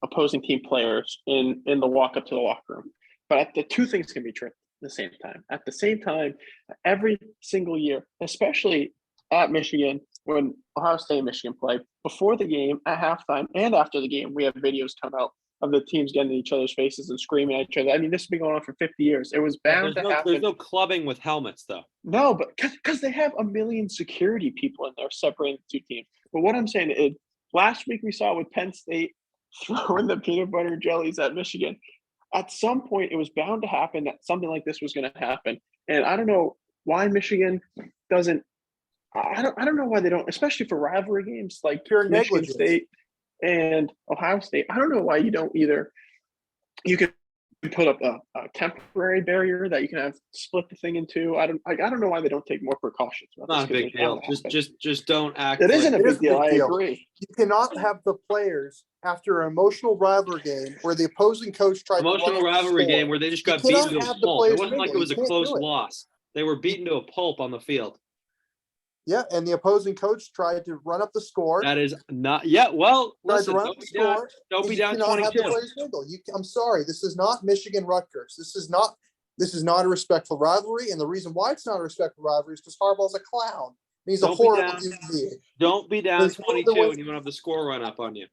opposing team players in the walk up to the locker room. But the two things can be true at the same time. At the same time, every single year, especially at Michigan, when Ohio State and Michigan play, before the game, at halftime, and after the game, we have videos come out of the teams getting in each other's faces and screaming at each other. I mean, this has been going on for 50 years. It was bound to happen.
There's no clubbing with helmets, though.
No, but because they have a million security people in there separating the two teams. But what I'm saying is, last week we saw with Penn State throwing the peanut butter jellies at Michigan. At some point, it was bound to happen that something like this was going to happen. And I don't know why Michigan doesn't. I don't know why they don't, especially for rivalry games like
Pure
Michigan
negligence.
State and Ohio State. I don't know why you don't either. You can put up a temporary barrier that you can have split the thing in two. I don't know why they don't take more precautions. About
Not a
this,
big
'cause
deal. Just don't act.
it isn't
It
a
is
big deal. I
deal.
agree.
You cannot have the players after an emotional rivalry game where the opposing coach tried
Emotional
to run up the
rivalry
score.
game where they just
You
got beaten
cannot
to a
have the
pulp. It
players
wasn't like it
mingle.
was a
You can't
close
do it.
loss. They were beaten to a pulp on the field.
Yeah, and the opposing coach tried to run up the score.
That is not. Yeah, well,
Tried
listen.
to run up the score.
Don't
and
be
you
down
cannot have the
22.
players mingle. I'm sorry. This is not Michigan Rutgers. This is not a respectful rivalry. And the reason why it's not a respectful rivalry is because Harbaugh's a clown. He's a
Don't be
horrible
down.
human being.
Don't be down
There's no other
22
way-
when you don't have the score run up on you.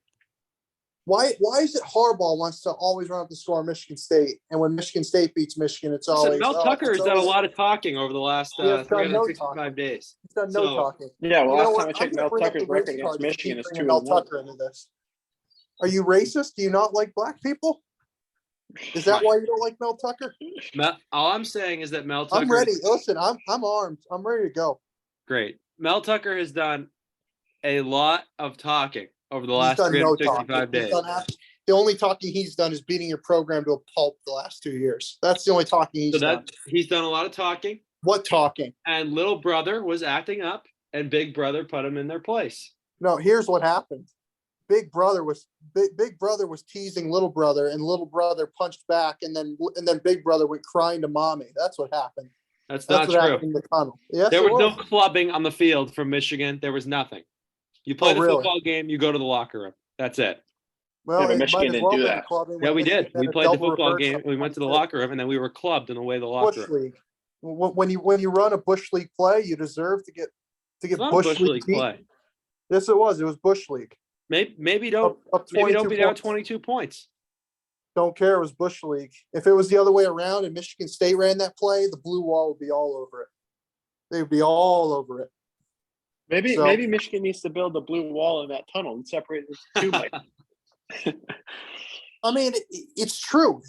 Why is it Harbaugh wants to always run up the score on Michigan State, and when Michigan State beats Michigan, it's
Listen,
always
Mel Tucker has done a lot of talking over the last
He has done no
365
talking.
days.
He's done no
So-
talking.
Yeah, well,
You know
last
what?
time I checked,
I'm gonna
Mel
bring up
Tucker's
the race
record against
card if you
Michigan
keep
is
bringing Mel
2-1.
Tucker into this. Are you racist? Do you not like black people? Is that why you don't like Mel Tucker?
All I'm saying is that Mel Tucker.
I'm ready. Listen, I'm armed. I'm ready to go.
Great. Mel Tucker has done a lot of talking over the
He's
last
done no talking.
365 days.
The only talking he's done is beating your program to a pulp the last 2 years. That's the only talking he's done.
He's done a lot of talking.
What talking?
And little brother was acting up, and big brother put him in their place.
No, here's what happened. Big brother was teasing little brother, and little brother punched back, and then big brother went crying to mommy. That's what happened.
That's
what
not
happened
true.
in the tunnel. Yes,
There was no clubbing on the field from Michigan. There was nothing. You play the football game, you go to the locker room. That's it.
Well,
Yeah, but
it
Michigan
might as
didn't
well
do
been
that.
clubbing
Yeah,
when
we
Michigan
did.
had
We
a
played the
double
football
reverse
game.
on
We went to the
22.
locker room, and then we were clubbed in the way the locker
Bush
room.
League. When you run a Bush League play, you deserve to get
It's not a
Bush League beat.
play.
Yes, it was. It was Bush League.
Maybe don't
Up
maybe don't
22
be down
points.
22 points.
Don't care. It was Bush League. If it was the other way around and Michigan State ran that play, the blue wall would be all over it. They would be all over it.
Maybe Michigan needs to build a blue wall in that tunnel and separate it into two.
I mean, it's true.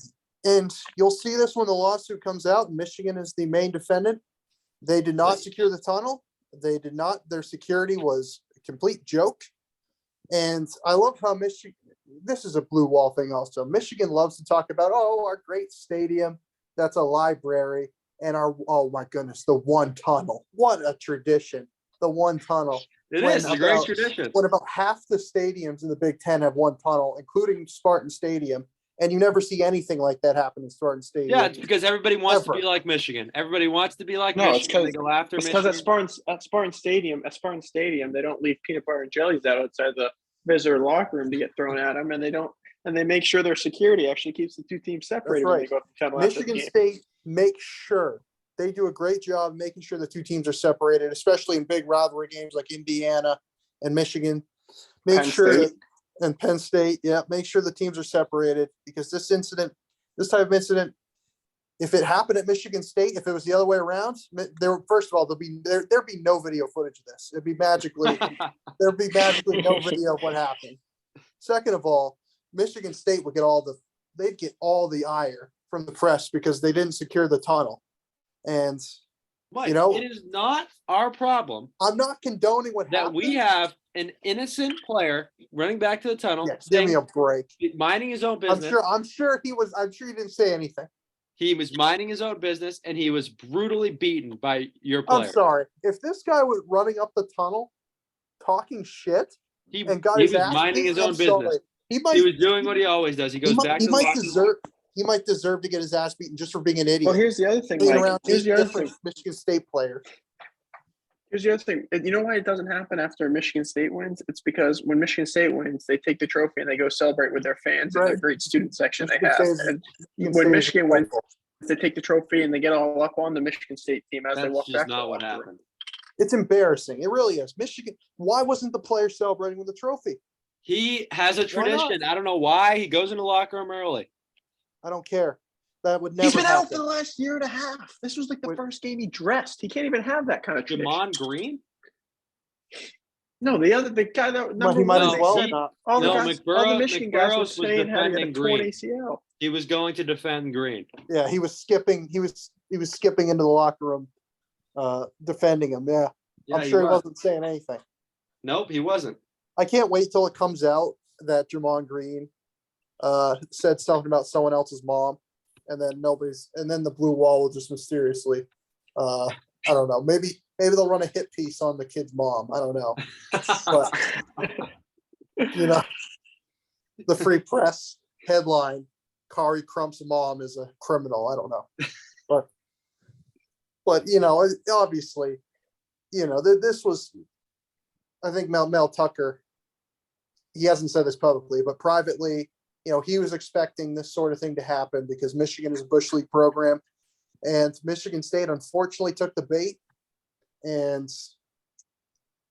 And you'll see this when the lawsuit comes out. Michigan is the main defendant. They did not secure the tunnel. They did not. Their security was a complete joke. And I love how Michigan, this is a blue wall thing also. Michigan loves to talk about, our great stadium. That's a library. And oh my goodness, the one tunnel. What a tradition. The one tunnel.
It is a great tradition.
When about half the stadiums in the Big Ten have one tunnel, including Spartan Stadium, and you never see anything like that happen in Spartan Stadium.
Yeah, it's because everybody wants to be like Michigan. Everybody wants to be like Michigan. They go after Michigan.
Because at Spartan Stadium, they don't leave peanut butter and jellies out outside the visitor locker room to get thrown at them, and they make sure their security actually keeps the two teams separated when they go to the tunnel.
Michigan State makes sure. They do a great job making sure the two teams are separated, especially in big rivalry games like Indiana and Michigan. And Penn State, make sure the teams are separated, because this type of incident, if it happened at Michigan State, if it was the other way around, first of all, there'd be no video footage of this. There'd be magically no video of what happened. Second of all, Michigan State would get all the ire from the press because they didn't secure the tunnel. And
Mike, it is not our problem.
I'm not condoning what happened.
We have an innocent player running back to the tunnel.
Yeah, give me a break.
Minding his own business.
I'm sure he didn't say anything.
He was minding his own business, and he was brutally beaten by your player.
I'm sorry. If this guy was running up the tunnel, talking shit,
he was minding his own business. He was doing what he always does. He goes back to the locker.
He might deserve to get his ass beaten just for being an idiot.
Well, here's the other thing.
Michigan State players.
Here's the other thing. You know why it doesn't happen after Michigan State wins? It's because when Michigan State wins, they take the trophy and they go celebrate with their fans and their great student section they have. And when Michigan wins, they take the trophy and they get all up on the Michigan State team as they walk back.
That's not what happened.
It's embarrassing. It really is. Michigan. Why wasn't the player celebrating with the trophy?
He has a tradition. I don't know why. He goes in the locker room early.
I don't care. That would never
He's been
happen.
out for the last year and a half. This was like the first game he dressed. He can't even have that kind of tradition.
Jamon Green?
No, the guy that
he might as well not.
All the Michigan guys were saying how he had a torn ACL.
He was going to defend Green.
Yeah, he was skipping. He was skipping into the locker room, defending him. Yeah, I'm sure he wasn't saying anything.
Nope, he wasn't.
I can't wait till it comes out that Jamon Green said something about someone else's mom, and then the blue wall will just mysteriously, I don't know, maybe they'll run a hit piece on the kid's mom. I don't know, but the Free Press headline: Kari Crump's mom is a criminal. I don't know, but obviously, this was, I think Mel Tucker. He hasn't said this publicly, but privately, he was expecting this sort of thing to happen because Michigan is a Bush League program, and Michigan State unfortunately took the bait. And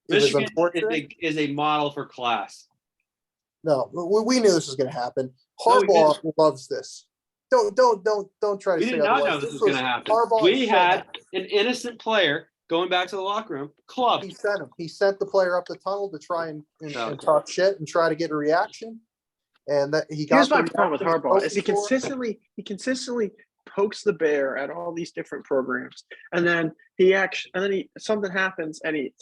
Michigan is a model for class.
No, we knew this was going to happen. Harbaugh loves this. Don't try to say otherwise.
We did not know this was going to happen. We had an innocent player going back to the locker room. Club.
He sent the player up the tunnel to try and talk shit and try to get a reaction. And that he got.
Here's my problem with Harbaugh: is he consistently pokes the bear at all these different programs, and then something happens and he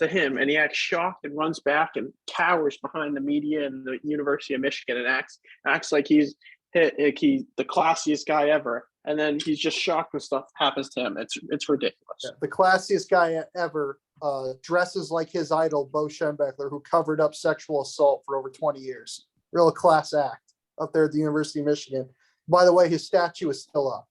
acts shocked and runs back and cowers behind the media and the University of Michigan and acts like he's the classiest guy ever, and then he's just shocked when stuff happens to him. It's ridiculous.
Yeah, the classiest guy ever dresses like his idol, Bo Schembechler, who covered up sexual assault for over 20 years. Real class act up there at the University of Michigan. By the way, his statue is still up.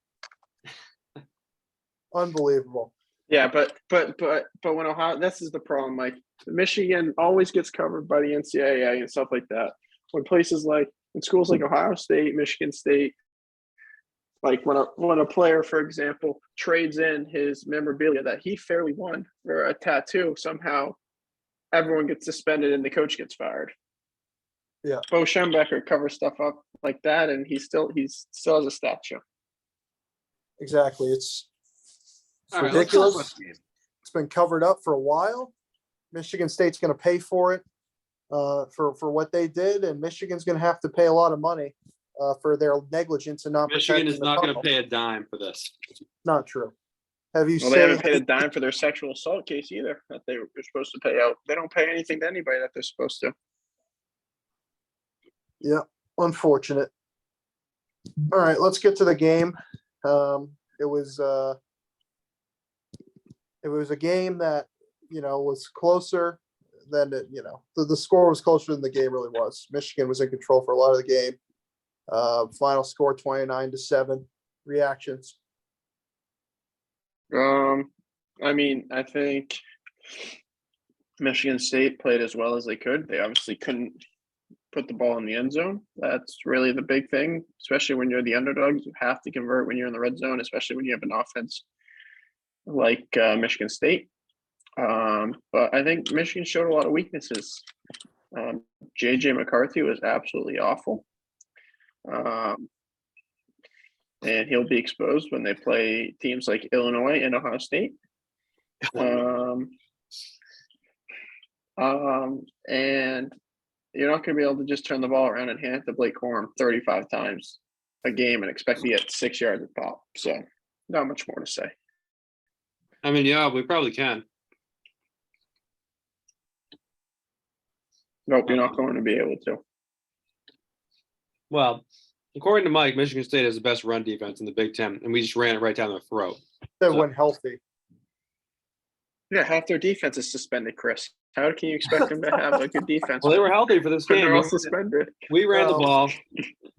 Unbelievable.
Yeah, but when Ohio, this is the problem. Like Michigan always gets covered by the NCAA and stuff like that. When places like in schools like Ohio State, Michigan State, like when a player, for example, trades in his memorabilia that he fairly won for a tattoo, somehow everyone gets suspended and the coach gets fired.
Yeah.
Bo Schembechler covers stuff up like that, and he still has a statue.
Exactly. It's
All right,
ridiculous.
let's talk about the game.
It's been covered up for a while. Michigan State's going to pay for it for what they did, and Michigan's going to have to pay a lot of money for their negligence and not
Michigan
protecting
is
the
not going to
tunnel.
pay a dime for this.
Not true. Have you
Well, they haven't
seen?
paid a dime for their sexual assault case either that they're supposed to pay out. They don't pay anything to anybody that they're supposed to.
Yeah, unfortunate. All right, let's get to the game. It was a game that was closer than the score was closer than the game really was. Michigan was in control for a lot of the game. Final score 29-7. Reactions.
I mean, I think Michigan State played as well as they could. They obviously couldn't put the ball in the end zone. That's really the big thing, especially when you're the underdogs. You have to convert when you're in the red zone, especially when you have an offense like Michigan State. But I think Michigan showed a lot of weaknesses. JJ McCarthy was absolutely awful. And he'll be exposed when they play teams like Illinois and Ohio State. And you're not going to be able to just turn the ball around and hand it to Blake Corum 35 times a game and expect to get 6 yards at pop. So not much more to say.
I mean, yeah, we probably can.
Nope, you're not going to be able to.
Well, according to Mike, Michigan State has the best run defense in the Big Ten, and we just ran it right down their throat.
That went healthy.
Yeah, half their defense is suspended, Chris. How can you expect them to have a good defense?
Well, they were healthy for this
when
game.
they're all suspended.
We ran the
Well,
ball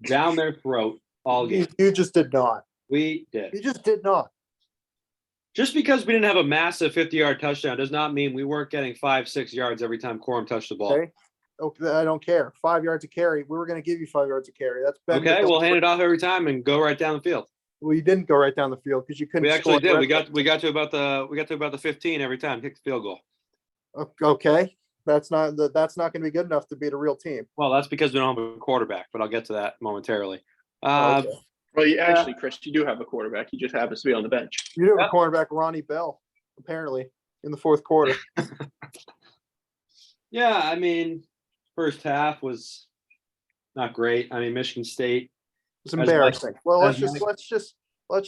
down their throat all game.
You just did not.
We did.
You just did not.
Just because we didn't have a massive 50-yard touchdown does not mean we weren't getting 5-6 yards every time Corum touched the ball.
Okay. Okay, I don't care. 5 yards of carry. We were going to give you 5 yards of carry. That's better.
Okay, we'll hand it off every time and go right down the field.
Well, you didn't go right down the field because you couldn't.
We actually
score.
did. We got to about the 15 every time, kick the field goal.
Okay, that's not going to be good enough to beat a real team.
Well, that's because we don't have a quarterback, but I'll get to that momentarily.
Okay.
Well, actually, Chris, you do have a quarterback. He just happens to be on the bench.
You do have a cornerback, Ronnie Bell, apparently in the fourth quarter.
Yeah, I mean, first half was not great. I mean, Michigan State.
It's embarrassing. Well, let's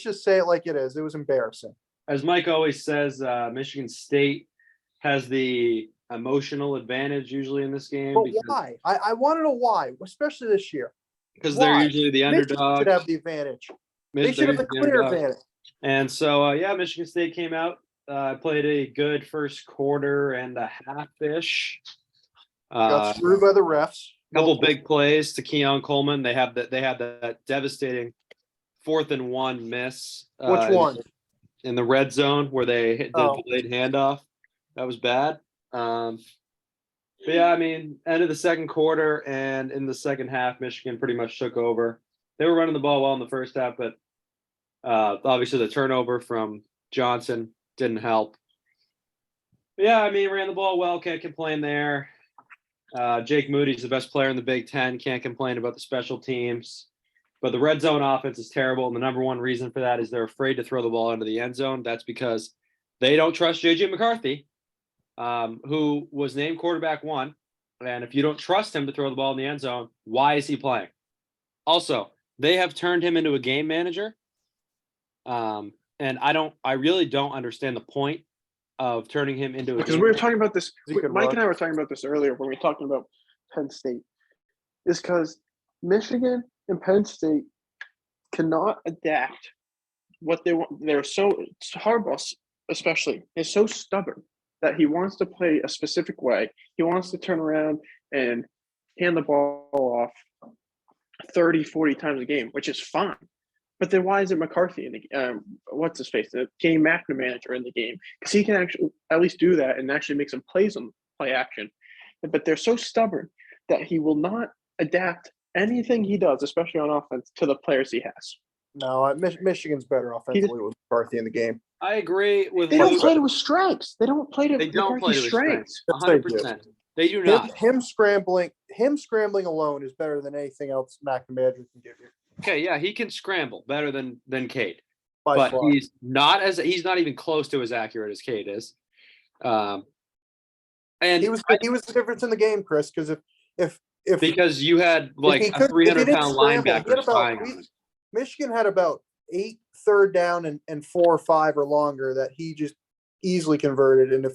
just say it like it is. It was embarrassing.
As Mike always says, Michigan State has the emotional advantage usually in this game.
But why? I want to know why, especially this year.
Because they're usually the
Michigan
underdog.
should have the advantage. They should have the clear advantage.
And so, Michigan State came out, played a good first quarter and a half-ish.
Got screwed by the refs.
Couple big plays to Keon Coleman. They had that devastating 4th and 1 miss.
Which one?
In the red zone where they hit the delayed handoff. That was bad. But yeah, I mean, end of the second quarter and in the second half, Michigan pretty much took over. They were running the ball well in the first half, but obviously the turnover from Johnson didn't help. But yeah, I mean, ran the ball well, can't complain there. Jake Moody's the best player in the Big Ten, can't complain about the special teams. But the red zone offense is terrible, and the number one reason for that is they're afraid to throw the ball into the end zone. That's because they don't trust JJ McCarthy, who was named quarterback 1. And if you don't trust him to throw the ball in the end zone, why is he playing? Also, they have turned him into a game manager. And I really don't understand the point of turning him into a
Because
game
we were talking about this.
He could
Mike
run.
and I were talking about this earlier when we were talking about Penn State. Is because Michigan and Penn State cannot adapt what they want. They're so Harbaugh, especially, is so stubborn that he wants to play a specific way. He wants to turn around and hand the ball off 30, 40 times a game, which is fine. But then why is it McCarthy in the what's his face, the game manager in the game? Because he can actually at least do that and actually make some plays on play action. But they're so stubborn that he will not adapt anything he does, especially on offense, to the players he has.
No, Michigan's better offensively with McCarthy in the game.
I agree with
They don't
Luke.
play to his strengths. They don't play to
They don't play to
McCarthy's
his
strengths.
strengths.
Yes, they do.
100%. They do not.
Him scrambling alone is better than anything else McNamara can give you.
Okay, yeah, he can scramble better than Cade,
By
but
far.
he's not even close to as accurate as Cade is. And
He was the difference in the game, Chris, because if
because you had like
he
a
could- if he didn't
300-pound
scramble, he
linebacker
had about
spying on him.
Michigan had about 8 third down and 4 or 5 or longer that he just easily converted. And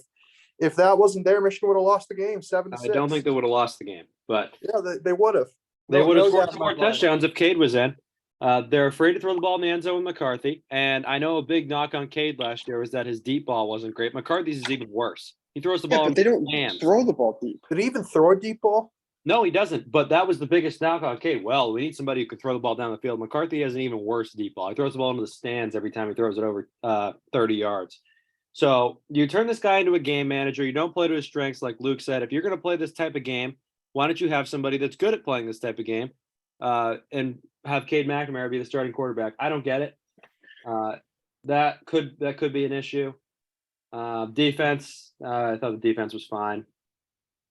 if that wasn't there, Michigan would have lost the game 7-6.
I don't think they would have lost the game, but
Yeah, they would have.
they would have
No
scored
doubt in
some
my
more
mind.
touchdowns if Cade was in. They're afraid to throw the ball in the end zone with McCarthy. And I know a big knock on Cade last year was that his deep ball wasn't great. McCarthy's is even worse. He throws the ball
But they
in
don't
hands.
throw the ball deep.
Did he even throw a deep ball?
No, he doesn't. But that was the biggest knock on Cade. Well, we need somebody who can throw the ball down the field. McCarthy has an even worse deep ball. He throws the ball into the stands every time he throws it over 30 yards. So you turn this guy into a game manager. You don't play to his strengths, like Luke said. If you're going to play this type of game, why don't you have somebody that's good at playing this type of game and have Cade McNamara be the starting quarterback? I don't get it. That could be an issue. Defense, I thought the defense was fine.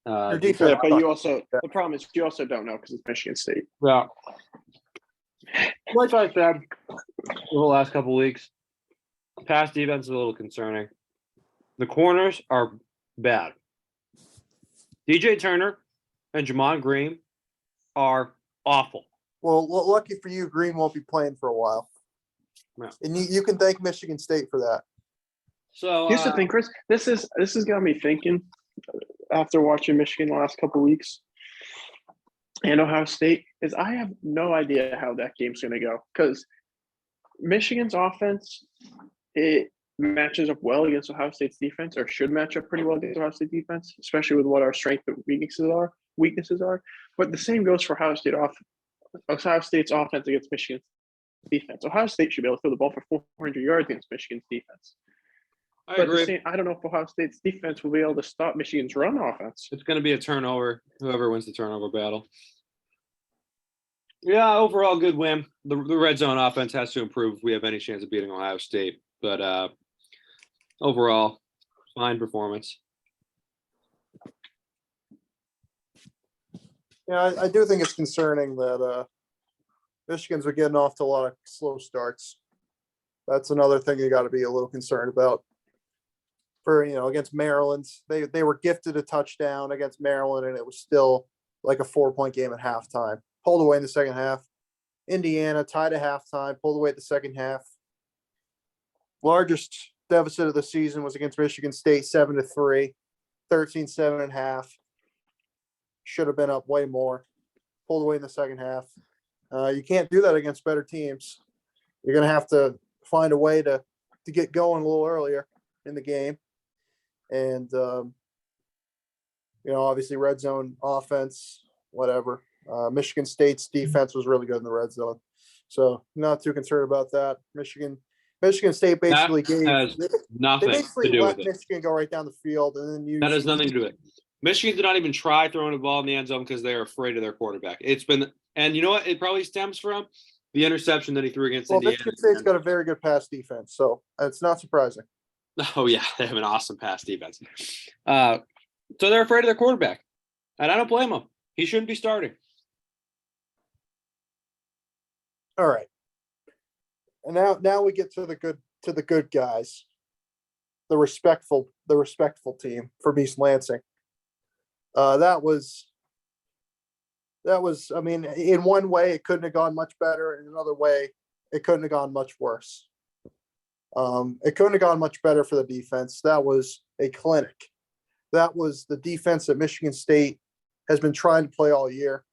Your defense-
Yeah, but you also the problem is you also don't know because it's Michigan State.
Well, like I said, over the last couple weeks, pass defense is a little concerning. The corners are bad. DJ Turner and Jamon Green are awful.
Well, lucky for you, Green won't be playing for a while.
Yeah.
And you can thank Michigan State for that.
So
Here's the thing, Chris. This has got me thinking after watching Michigan the last couple weeks and Ohio State is I have no idea how that game's going to go because Michigan's offense it matches up well against Ohio State's defense or should match up pretty well against Ohio State defense, especially with what our strengths and weaknesses are. But the same goes for Ohio State's offense against Michigan's defense. Ohio State should be able to throw the ball for 400 yards against Michigan's defense.
I
But
agree.
I don't know if Ohio State's defense will be able to stop Michigan's run offense.
It's going to be a turnover. Whoever wins the turnover battle. Yeah, overall good win. The red zone offense has to improve if we have any chance of beating Ohio State. But overall, fine performance.
Yeah, I do think it's concerning that Michigan's are getting off to a lot of slow starts. That's another thing you got to be a little concerned about. For against Maryland, they were gifted a touchdown against Maryland, and it was still like a 4-point game at halftime. Pulled away in the second half. Indiana tied at halftime, pulled away at the second half. Largest deficit of the season was against Michigan State, 7-3, 13-7.5. Should have been up way more. Pulled away in the second half. You can't do that against better teams. You're going to have to find a way to get going a little earlier in the game. And, obviously red zone offense, whatever. Michigan State's defense was really good in the red zone. So not too concerned about that. Michigan State basically
has
they
nothing
basically
to do
let
with it.
Michigan go right down the field. And then
That has nothing to do with it. Michigan did not even try throwing the ball in the end zone because they're afraid of their quarterback. And you know what? It probably stems from the interception that he threw against Indiana.
Michigan State's got a very good pass defense, so it's not surprising.
Oh, yeah. They have an awesome pass defense. So they're afraid of their quarterback. And I don't blame them. He shouldn't be starting.
All right. And now we get to the good guys. The respectful team from East Lansing. That was, I mean, in one way, it couldn't have gone much better. In another way, it couldn't have gone much worse. It couldn't have gone much better for the defense. That was a clinic. That was the defense that Michigan State has been trying to play all year.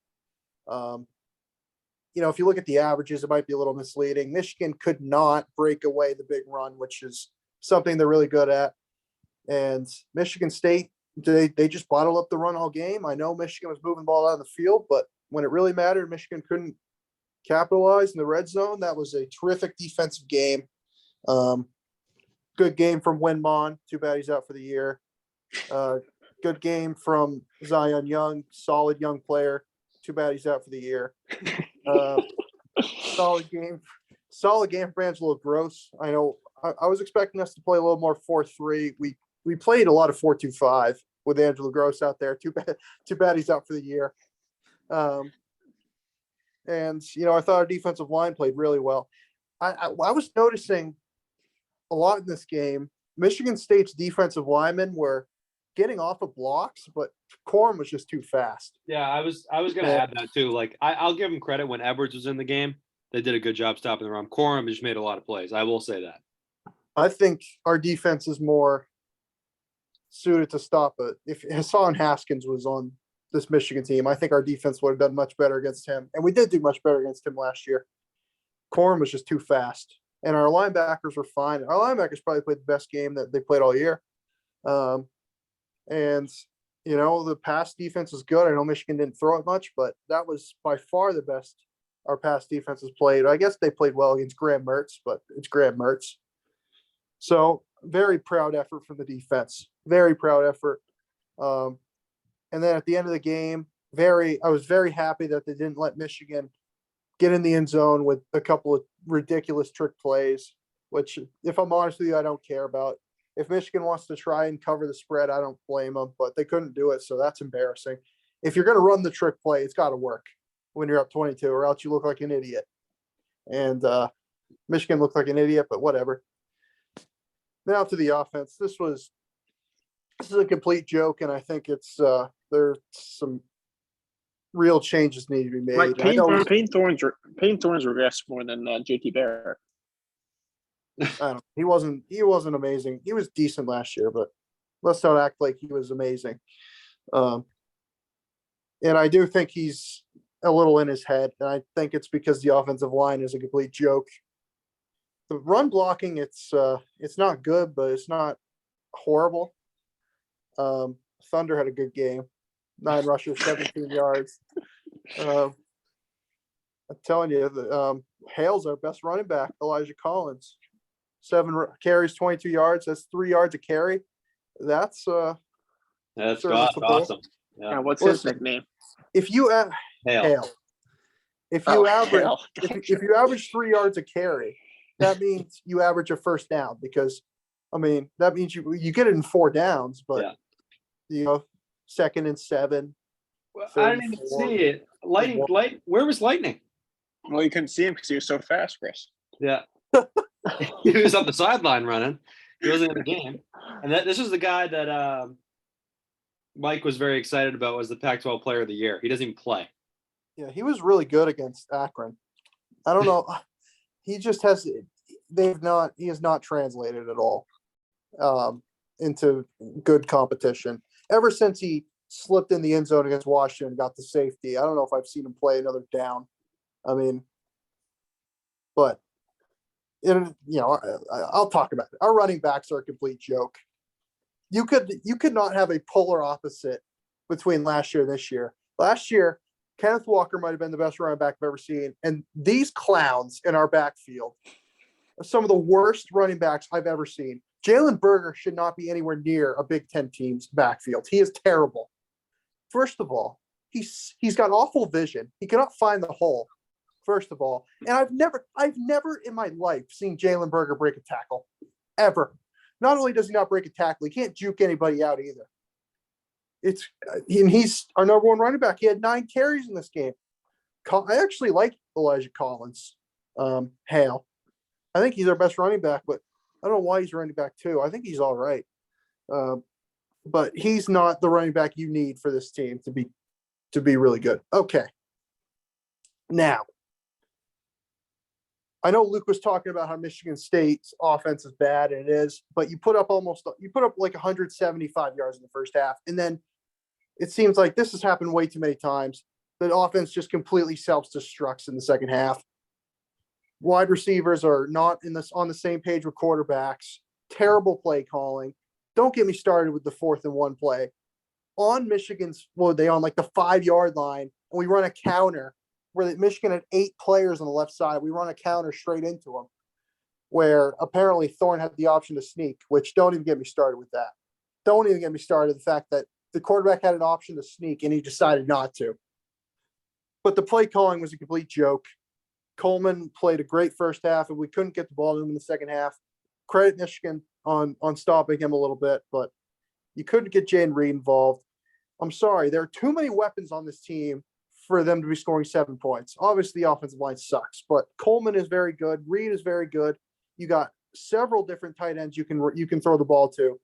If you look at the averages, it might be a little misleading. Michigan could not break away the big run, which is something they're really good at. And Michigan State, they just bottled up the run all game. I know Michigan was moving the ball out of the field, but when it really mattered, Michigan couldn't capitalize in the red zone. That was a terrific defensive game. Good game from Winmon. Too bad he's out for the year. Good game from Zion Young, solid young player. Too bad he's out for the year. Solid game for Angelo Gross. I know I was expecting us to play a little more 4-3. We played a lot of 4-2-5 with Angelo Gross out there. Too bad he's out for the year. And I thought our defensive line played really well. I was noticing a lot in this game. Michigan State's defensive linemen were getting off of blocks, but Corum was just too fast.
Yeah, I was going to add that too. Like I'll give him credit when Edwards was in the game. They did a good job stopping the run. Corum just made a lot of plays. I will say that.
I think our defense is more suited to stop it. If Hassan Haskins was on this Michigan team, I think our defense would have done much better against him. And we did do much better against him last year. Corum was just too fast. And our linebackers were fine. Our linebackers probably played the best game that they played all year. The pass defense is good. I know Michigan didn't throw it much, but that was by far the best our pass defense has played. I guess they played well against Graham Mertz, but it's Graham Mertz. So very proud effort from the defense. Very proud effort. And then at the end of the game, I was very happy that they didn't let Michigan get in the end zone with a couple of ridiculous trick plays, which, if I'm honest with you, I don't care about. If Michigan wants to try and cover the spread, I don't blame them, but they couldn't do it, so that's embarrassing. If you're going to run the trick play, it's got to work when you're up 22, or else you look like an idiot. And Michigan looked like an idiot, but whatever. Now to the offense. This is a complete joke, and I think it's there's some real changes need to be made.
Like Payne Thorne's regressed more than JT Barrett.
I don't know. He wasn't amazing. He was decent last year, but let's not act like he was amazing. And I do think he's a little in his head, and I think it's because the offensive line is a complete joke. The run blocking, it's not good, but it's not horrible. Thunder had a good game. 9 rushes, 17 yards. I'm telling you, Hale's our best running back, Elijah Collins. 7 carries, 22 yards. That's 3 yards a carry. That's
awesome. Yeah.
What's his nickname?
If you Hale. If you average 3 yards a carry, that means you average a first down, because that means you get it in 4 downs, but second and 7.
Well, I didn't even see it. Light. Where was Lightning?
Well, you couldn't see him because he was so fast, Chris.
Yeah. He was up the sideline running. He wasn't in the game. And this was the guy that Mike was very excited about, was the Pac-12 Player of the Year. He doesn't even play.
Yeah, he was really good against Akron. I don't know. He just has – he has not translated at all into good competition. Ever since he slipped in the end zone against Washington, got the safety, I don't know if I've seen him play another down. But I'll talk about it. Our running backs are a complete joke. You could not have a polar opposite between last year and this year. Last year, Kenneth Walker might have been the best running back I've ever seen, and these clowns in our backfield are some of the worst running backs I've ever seen. Jalen Berger should not be anywhere near a Big Ten team's backfield. He is terrible. First of all, he's got awful vision. He cannot find the hole. First of all, and I've never in my life seen Jalen Berger break a tackle, ever. Not only does he not break a tackle, he can't juke anybody out either. He's our number 1 running back. He had 9 carries in this game. I actually like Elijah Collins. Hale. I think he's our best running back, but I don't know why he's running back 2. I think he's all right. But he's not the running back you need for this team to be really good. Okay. Now, I know Luke was talking about how Michigan State's offense is bad, and it is, but you put up like 175 yards in the first half, and then it seems like this has happened way too many times. The offense just completely self-destructs in the second half. Wide receivers are not on the same page with quarterbacks. Terrible play calling. Don't get me started with the 4th and 1 play. On Michigan's, they on like the 5-yard line, and we run a counter where Michigan had 8 players on the left side. We run a counter straight into them, where apparently Thorne had the option to sneak, which don't even get me started with that. Don't even get me started the fact that the quarterback had an option to sneak and he decided not to. But the play calling was a complete joke. Coleman played a great first half, and we couldn't get the ball to him in the second half. Credit Michigan on stopping him a little bit, but you couldn't get Jaden Reed involved. I'm sorry, there are too many weapons on this team for them to be scoring 7 points. Obviously, the offensive line sucks, but Coleman is very good. Reed is very good. You got several different tight ends you can throw the ball to.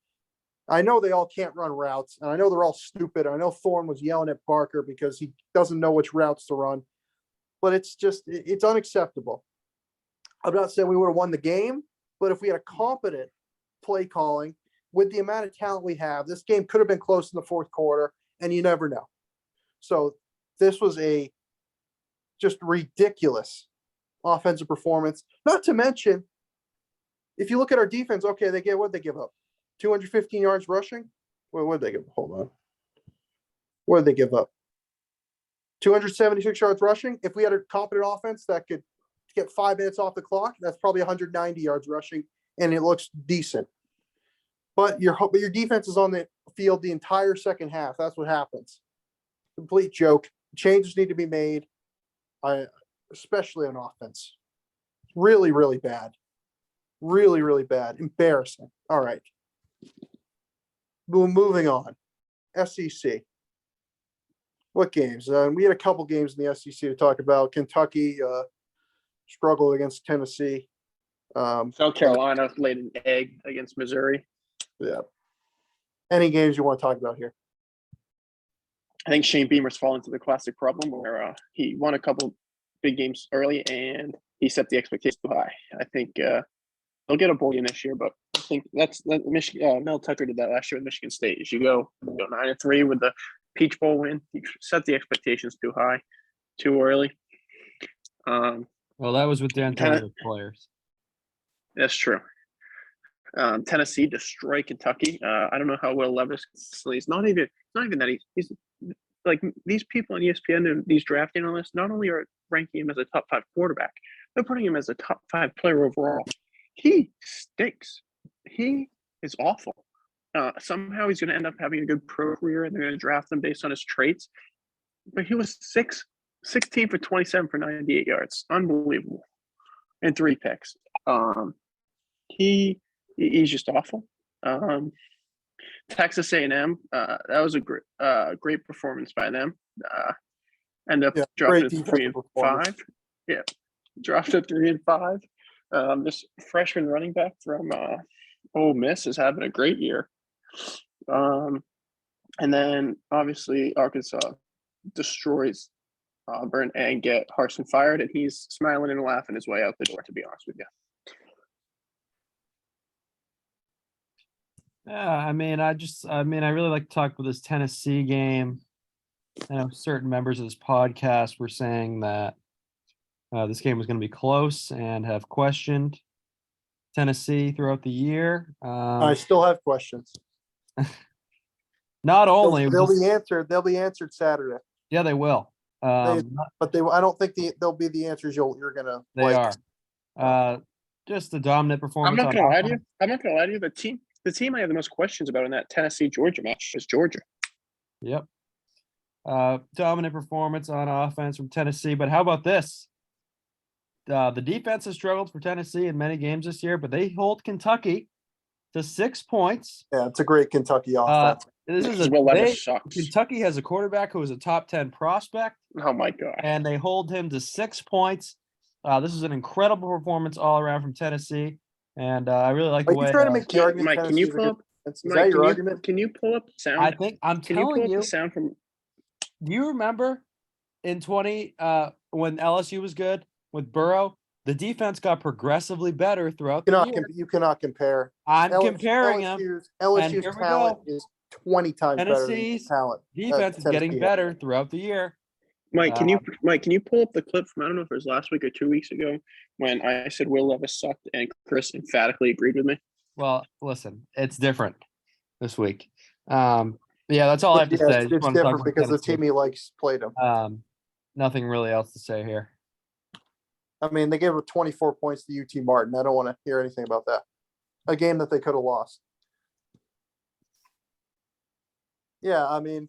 I know they all can't run routes, and I know they're all stupid. I know Thorne was yelling at Barker because he doesn't know which routes to run, but it's unacceptable. I'm not saying we would have won the game, but if we had a competent play calling with the amount of talent we have, this game could have been close in the fourth quarter, and you never know. So this was a just ridiculous offensive performance. Not to mention, if you look at our defense, okay, what'd they give up? 215 yards rushing? What did they give up? Hold on. What did they give up? 276 yards rushing. If we had a competent offense that could get 5 minutes off the clock, that's probably 190 yards rushing, and it looks decent. But your defense is on the field the entire second half. That's what happens. Complete joke. Changes need to be made, especially on offense. Really, really bad. Really, really bad. Embarrassing. All right. Moving on. SEC. What games? We had a couple games in the SEC to talk about. Kentucky struggled against Tennessee.
South Carolina laid an egg against Missouri.
Yeah. Any games you want to talk about here?
I think Shane Beamer's fallen into the classic problem where he won a couple big games early and he set the expectations too high. I think they'll get a bowl game this year, but I think that's Michigan. Mel Tucker did that last year with Michigan State. You go 9-3 with the Peach Bowl win. You set the expectations too high, too early.
Well, that was with the Antonio players.
That's true. Tennessee destroyed Kentucky. I don't know how Will Levis. It's not even that he's like these people on ESPN and these draft analysts not only are ranking him as a top 5 quarterback, they're putting him as a top 5 player overall. He stinks. He is awful. Somehow he's going to end up having a good pro career, and they're going to draft him based on his traits. But he was 16 for 27 for 98 yards. Unbelievable. And 3 picks. He's just awful. Texas A&M, that was a great performance by them. End up dropping to 3 and 5. Yeah, dropped to 3 and 5. This freshman running back from Ole Miss is having a great year. And then obviously Arkansas destroys Auburn and get Harsin fired, and he's smiling and laughing his way out the door, to be honest with you.
Yeah, I really like to talk about this Tennessee game. I know certain members of this podcast were saying that this game was going to be close and have questioned Tennessee throughout the year.
I still have questions.
Not only
they'll be answered. They'll be answered Saturday.
Yeah, they will.
I don't think they'll be the answers you're gonna.
They are. Just a dominant performance.
I'm not gonna lie to you. The team I have the most questions about in that Tennessee-Georgia match is Georgia.
Yep. Dominant performance on offense from Tennessee. But how about this? The defense has struggled for Tennessee in many games this year, but they hold Kentucky to 6 points.
Yeah, it's a great Kentucky offense.
Kentucky has a quarterback who is a top 10 prospect.
Oh my God.
And they hold him to 6 points. This is an incredible performance all around from Tennessee. And I really like the way.
Trying to make the argument,
Mike, can you pull up?
Is that your argument?
Can you pull up the sound?
I think I'm telling you.
The sound from?
Do you remember in when LSU was good with Burrow the defense got progressively better throughout the year.
You cannot compare.
I'm comparing them.
LSU's
here we
talent
go.
is 20 times better than
Tennessee's
talent.
defense is getting better throughout the year.
Mike, can you pull up the clip from, I don't know if it was last week or 2 weeks ago, when I said Will Levis sucked and Chris emphatically agreed with me?
Well, listen, it's different this week. Yeah, that's all I have to say.
It's different because the team he likes played him.
Nothing really else to say here.
I mean, they gave up 24 points to UT Martin. I don't want to hear anything about that. A game that they could have lost. Yeah, I mean,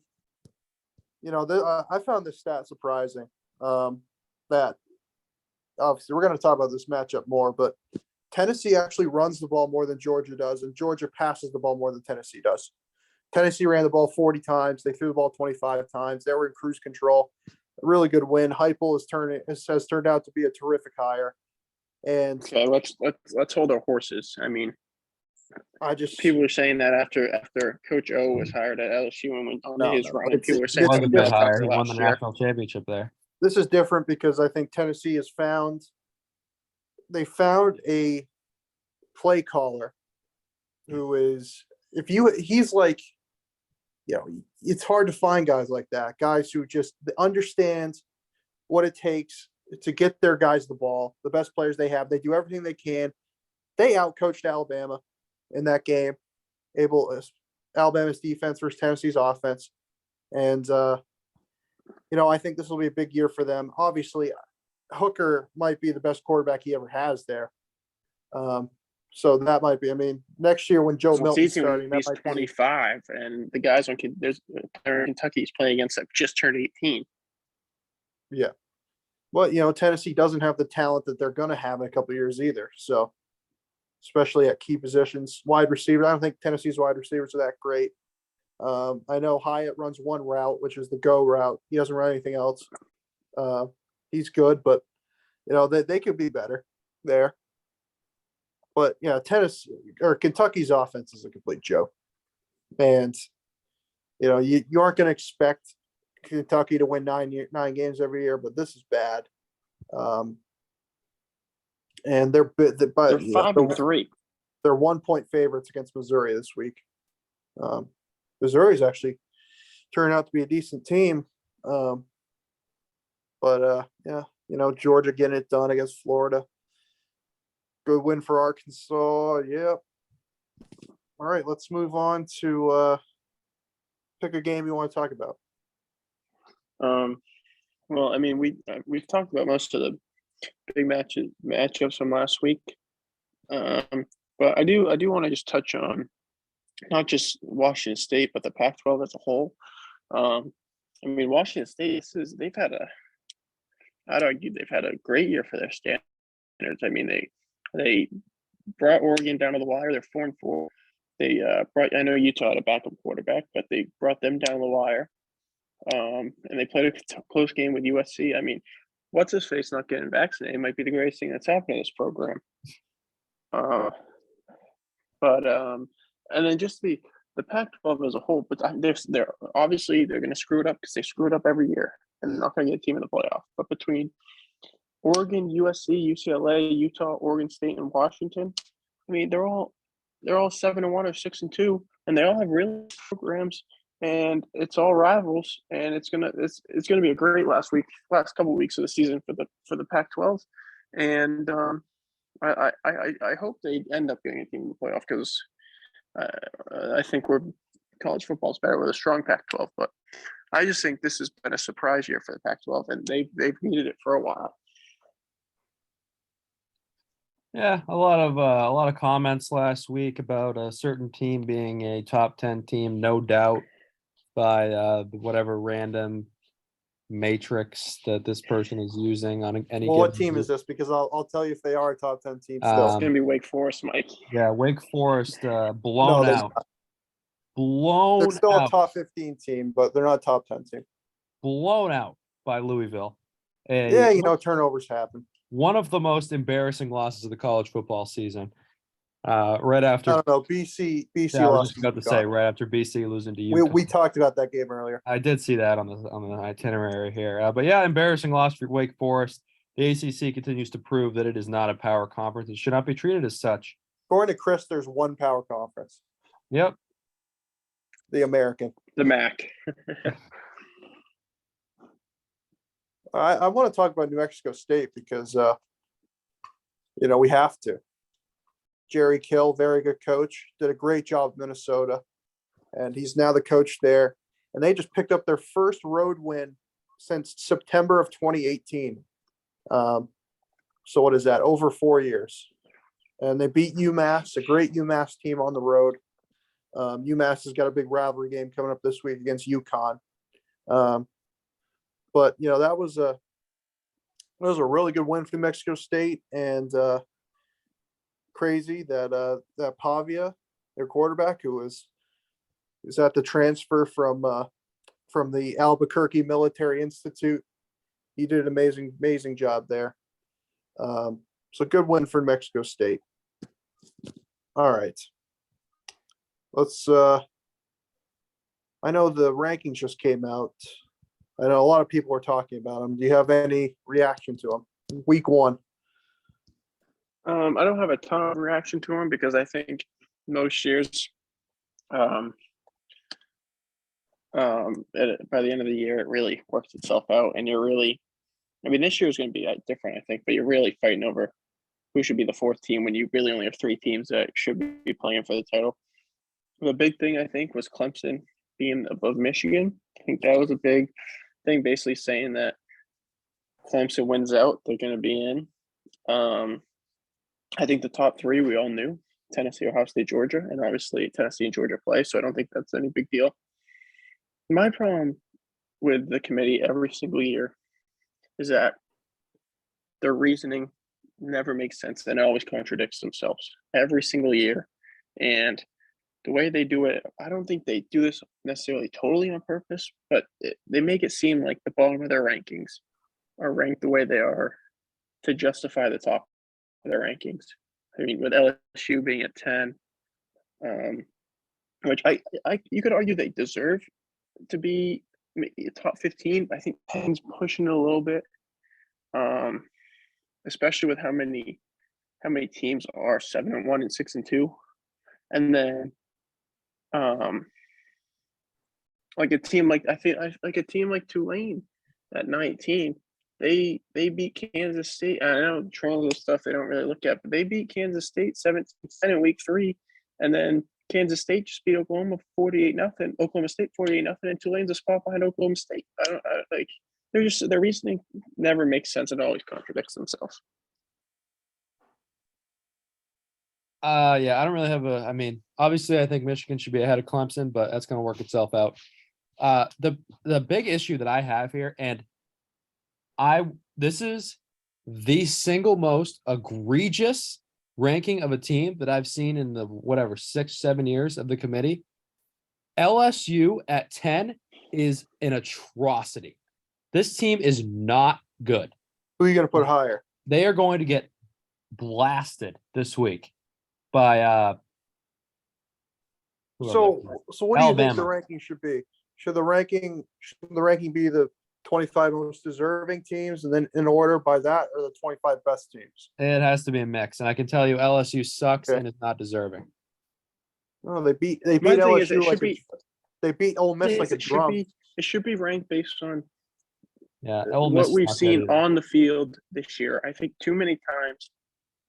I found this stat surprising. That obviously we're going to talk about this matchup more, but Tennessee actually runs the ball more than Georgia does, and Georgia passes the ball more than Tennessee does. Tennessee ran the ball 40 times. They threw the ball 25 times. They were in cruise control. A really good win. Heupel has turned out to be a terrific hire. And
okay, let's hold our horses. I mean, people were saying that after Coach O was hired at LSU and went on his run, and people were saying
he won the national championship there.
This is different because I think Tennessee has found a play caller who is he's like, it's hard to find guys like that, guys who just understand what it takes to get their guys the ball, the best players they have. They do everything they can. They outcoached Alabama in that game, Alabama's defense versus Tennessee's offense. And, I think this will be a big year for them. Obviously, Hooker might be the best quarterback he ever has there. So that might be. I mean, next year when Joe Milton's starting,
he's 25, and the guys on Kentucky's playing against that just turned 18.
Yeah, well, Tennessee doesn't have the talent that they're going to have in a couple of years either. So, especially at key positions, wide receiver. I don't think Tennessee's wide receivers are that great. I know Hyatt runs one route, which is the go route. He doesn't run anything else. He's good, but they could be better there. But Kentucky's offense is a complete joke, and you aren't going to expect Kentucky to win nine games every year, but this is bad. And they're
5-3.
They're 1 point favorites against Missouri this week. Missouri's actually turned out to be a decent team, but Georgia getting it done against Florida. Good win for Arkansas. Yep. All right, let's move on to pick a game you want to talk about.
Well, I mean, we've talked about most of the big matchups from last week, but I do want to just touch on not just Washington State, but the Pac-12 as a whole. I mean, Washington State I'd argue they've had a great year for their standards. I mean, they brought Oregon down to the wire. They're 4-4. They I know Utah had a backup quarterback, but they brought them down the wire. And they played a close game with USC. I mean, what's his face not getting vaccinated might be the greatest thing that's happened to this program. And then just the Pac-12 as a whole, but they're obviously they're going to screw it up because they screw it up every year, and they're not going to get a team in the playoff. But between Oregon, USC, UCLA, Utah, Oregon State, and Washington, I mean, they're all 7-1 or 6-2, and they all have really programs, and it's all rivals, and it's gonna be a great last couple of weeks of the season for the Pac-12, and I hope they end up getting a team in the playoff because I think college football is better with a strong Pac-12, but I just think this has been a surprise year for the Pac-12, and they've needed it for a while.
Yeah, a lot of comments last week about a certain team being a top 10 team, no doubt, by whatever random matrix that this person is using on any.
Well, what team is this? Because I'll tell you if they are a top 10 team. Still,
it's going to be Wake Forest, Mike.
Yeah, Wake Forest blown out. Blown.
They're still
out.
a top 15 team, but they're not a top 10 team.
Blown out by Louisville.
Turnovers happen.
One of the most embarrassing losses of the college football season. Right after,
I don't know, BC
I was
lost.
just about to say right after BC losing to UConn.
We talked about that game earlier.
I did see that on the itinerary here, but yeah, embarrassing loss for Wake Forest. The ACC continues to prove that it is not a power conference. It should not be treated as such.
According to Chris, there's one power conference,
Yep.
the American.
The MAC.
I want to talk about New Mexico State because, we have to. Jerry Kill, very good coach, did a great job in Minnesota, and he's now the coach there. And they just picked up their first road win since September of 2018. So what is that? Over 4 years. And they beat UMass, a great UMass team on the road. UMass has got a big rivalry game coming up this week against UConn. But that was a really good win for New Mexico State, and crazy that that Pavia, their quarterback, who is at the transfer from the Albuquerque Military Institute, he did an amazing job there. So good win for New Mexico State. All right, let's. I know the rankings just came out. I know a lot of people are talking about them. Do you have any reaction to them? Week 1.
I don't have a ton of reaction to them because I think most years, by the end of the year, it really works itself out, and this year is going to be different, I think, but you're really fighting over who should be the 4th team when you really only have 3 teams that should be playing for the title. The big thing, I think, was Clemson being above Michigan. I think that was a big thing, basically saying that Clemson wins out, they're going to be in. I think the top 3 we all knew: Tennessee, Ohio State, Georgia, and obviously Tennessee and Georgia play. So I don't think that's any big deal. My problem with the committee every single year is that their reasoning never makes sense and always contradicts themselves every single year. And the way they do it, I don't think they do this necessarily totally on purpose, but they make it seem like the bottom of their rankings are ranked the way they are to justify the top of their rankings. I mean, with LSU being at 10, which you could argue they deserve to be top 15. I think 10's pushing it a little bit, especially with how many teams are 7-1 and 6-2, and then like a team like Tulane at 19, they beat Kansas State. I know transit stuff they don't really look at, but they beat Kansas State 17-10 in week 3, and then Kansas State just beat Oklahoma 48-0. Oklahoma State 48-0, and Tulane's a spot behind Oklahoma State. Their reasoning never makes sense and always contradicts themselves.
Yeah, I don't really have obviously I think Michigan should be ahead of Clemson, but that's going to work itself out. The big issue that I have here, and this is the single most egregious ranking of a team that I've seen in the 6-7 years of the committee. LSU at 10 is an atrocity. This team is not good.
Who are you going to put higher?
They are going to get blasted this week by
So what
Alabama.
do you think the ranking should be? Should the ranking be the 25 most deserving teams, and then in order by that, or the 25 best teams?
It has to be a mix, and I can tell you LSU sucks
Okay.
and is not deserving.
No, they beat LSU they beat Ole Miss like a drum.
It should be ranked based on
Ole Miss
what we've
is not
seen
good either.
on the field this year. I think too many times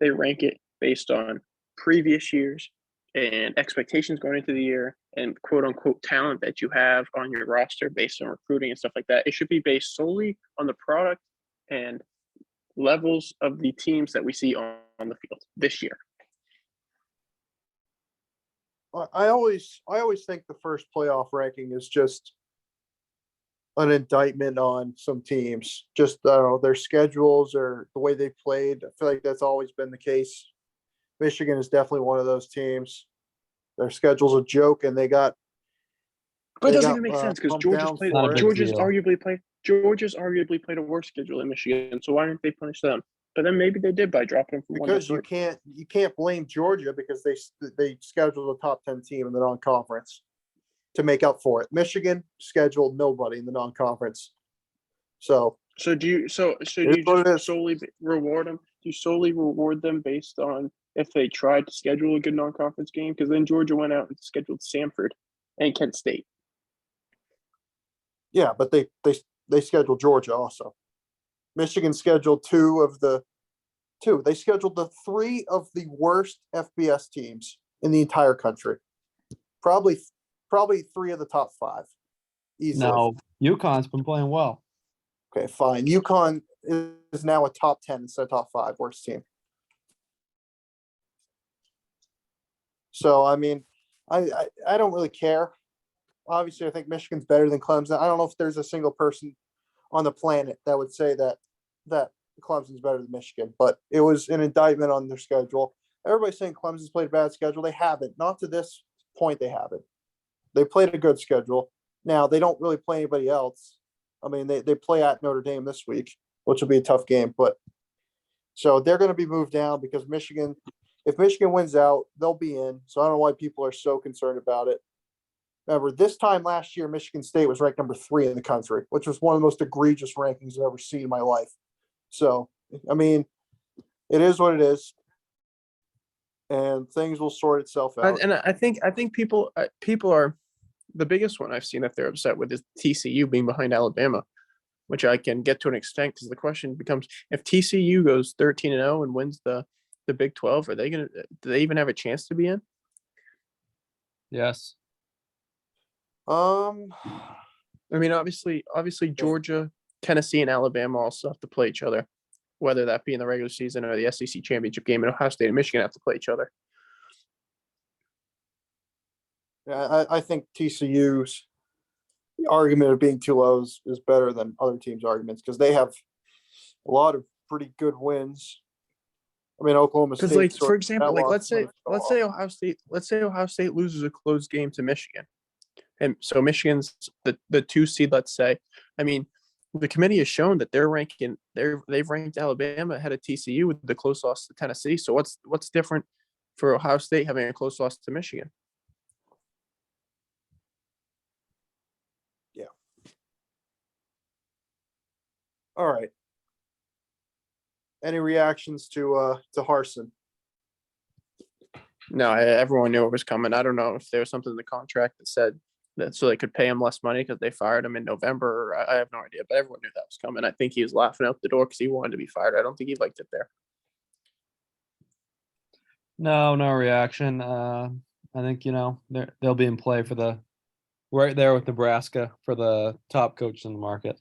they rank it based on previous years and expectations going into the year and quote unquote talent that you have on your roster based on recruiting and stuff like that. It should be based solely on the product and levels of the teams that we see on the field this year.
I always think the first playoff ranking is just an indictment on some teams. Just I don't know, their schedules or the way they played. I feel like that's always been the case. Michigan is definitely one of those teams. Their schedule's a joke, and they got.
But it doesn't even make sense because Georgia's arguably played a worse schedule than Michigan. So why didn't they punish them? But then maybe they did by dropping them from one to
because you can't blame Georgia because they scheduled a top 10 team in the non-conference to make up for it. Michigan scheduled nobody in the non-conference, so
So do you do
It is
you
what it
just
is.
solely reward them? Do you solely reward them based on if they tried to schedule a good non-conference game? Because then Georgia went out and scheduled Samford and Kent State.
Yeah, but they scheduled Georgia also. Michigan scheduled two. They scheduled the three of the worst FBS teams in the entire country. Probably three of the top five. Easily.
No, UConn's been playing well.
Okay, fine. UConn is now a top 10 instead of top 5 worst team. So I mean, I don't really care. Obviously, I think Michigan's better than Clemson. I don't know if there's a single person on the planet that would say that Clemson's better than Michigan, but it was an indictment on their schedule. Everybody's saying Clemson's played a bad schedule. They haven't. Not to this point, they haven't. They played a good schedule. Now they don't really play anybody else. I mean, they play at Notre Dame this week, which will be a tough game. But so they're going to be moved down because Michigan, if Michigan wins out, they'll be in. So I don't know why people are so concerned about it. Remember, this time last year, Michigan State was ranked number 3 in the country, which was one of the most egregious rankings I've ever seen in my life. So, I mean, it is what it is, and things will sort itself out.
And I think people are the biggest one I've seen that they're upset with is TCU being behind Alabama, which I can get to an extent because the question becomes if TCU goes 13-0 and wins the Big 12, do they even have a chance to be in?
Yes.
I mean, obviously Georgia, Tennessee, and Alabama also have to play each other, whether that be in the regular season or the SEC championship game, and Ohio State and Michigan have to play each other.
Yeah, I think TCU's argument of being too low is better than other teams' arguments because they have a lot of pretty good wins. I mean, Oklahoma State.
Because, like, for example, like let's say Ohio State loses a close game to Michigan, and so Michigan's the 2 seed. Let's say, I mean, the committee has shown that they've ranked Alabama ahead of TCU with the close loss to Tennessee. So what's different for Ohio State having a close loss to Michigan?
Yeah. All right. Any reactions to Harsin?
No, everyone knew it was coming. I don't know if there was something in the contract that said that so they could pay him less money because they fired him in November. I have no idea, but everyone knew that was coming. I think he was laughing out the door because he wanted to be fired. I don't think he liked it there.
No reaction. I think they'll be in play for right there with Nebraska for the top coach in the market.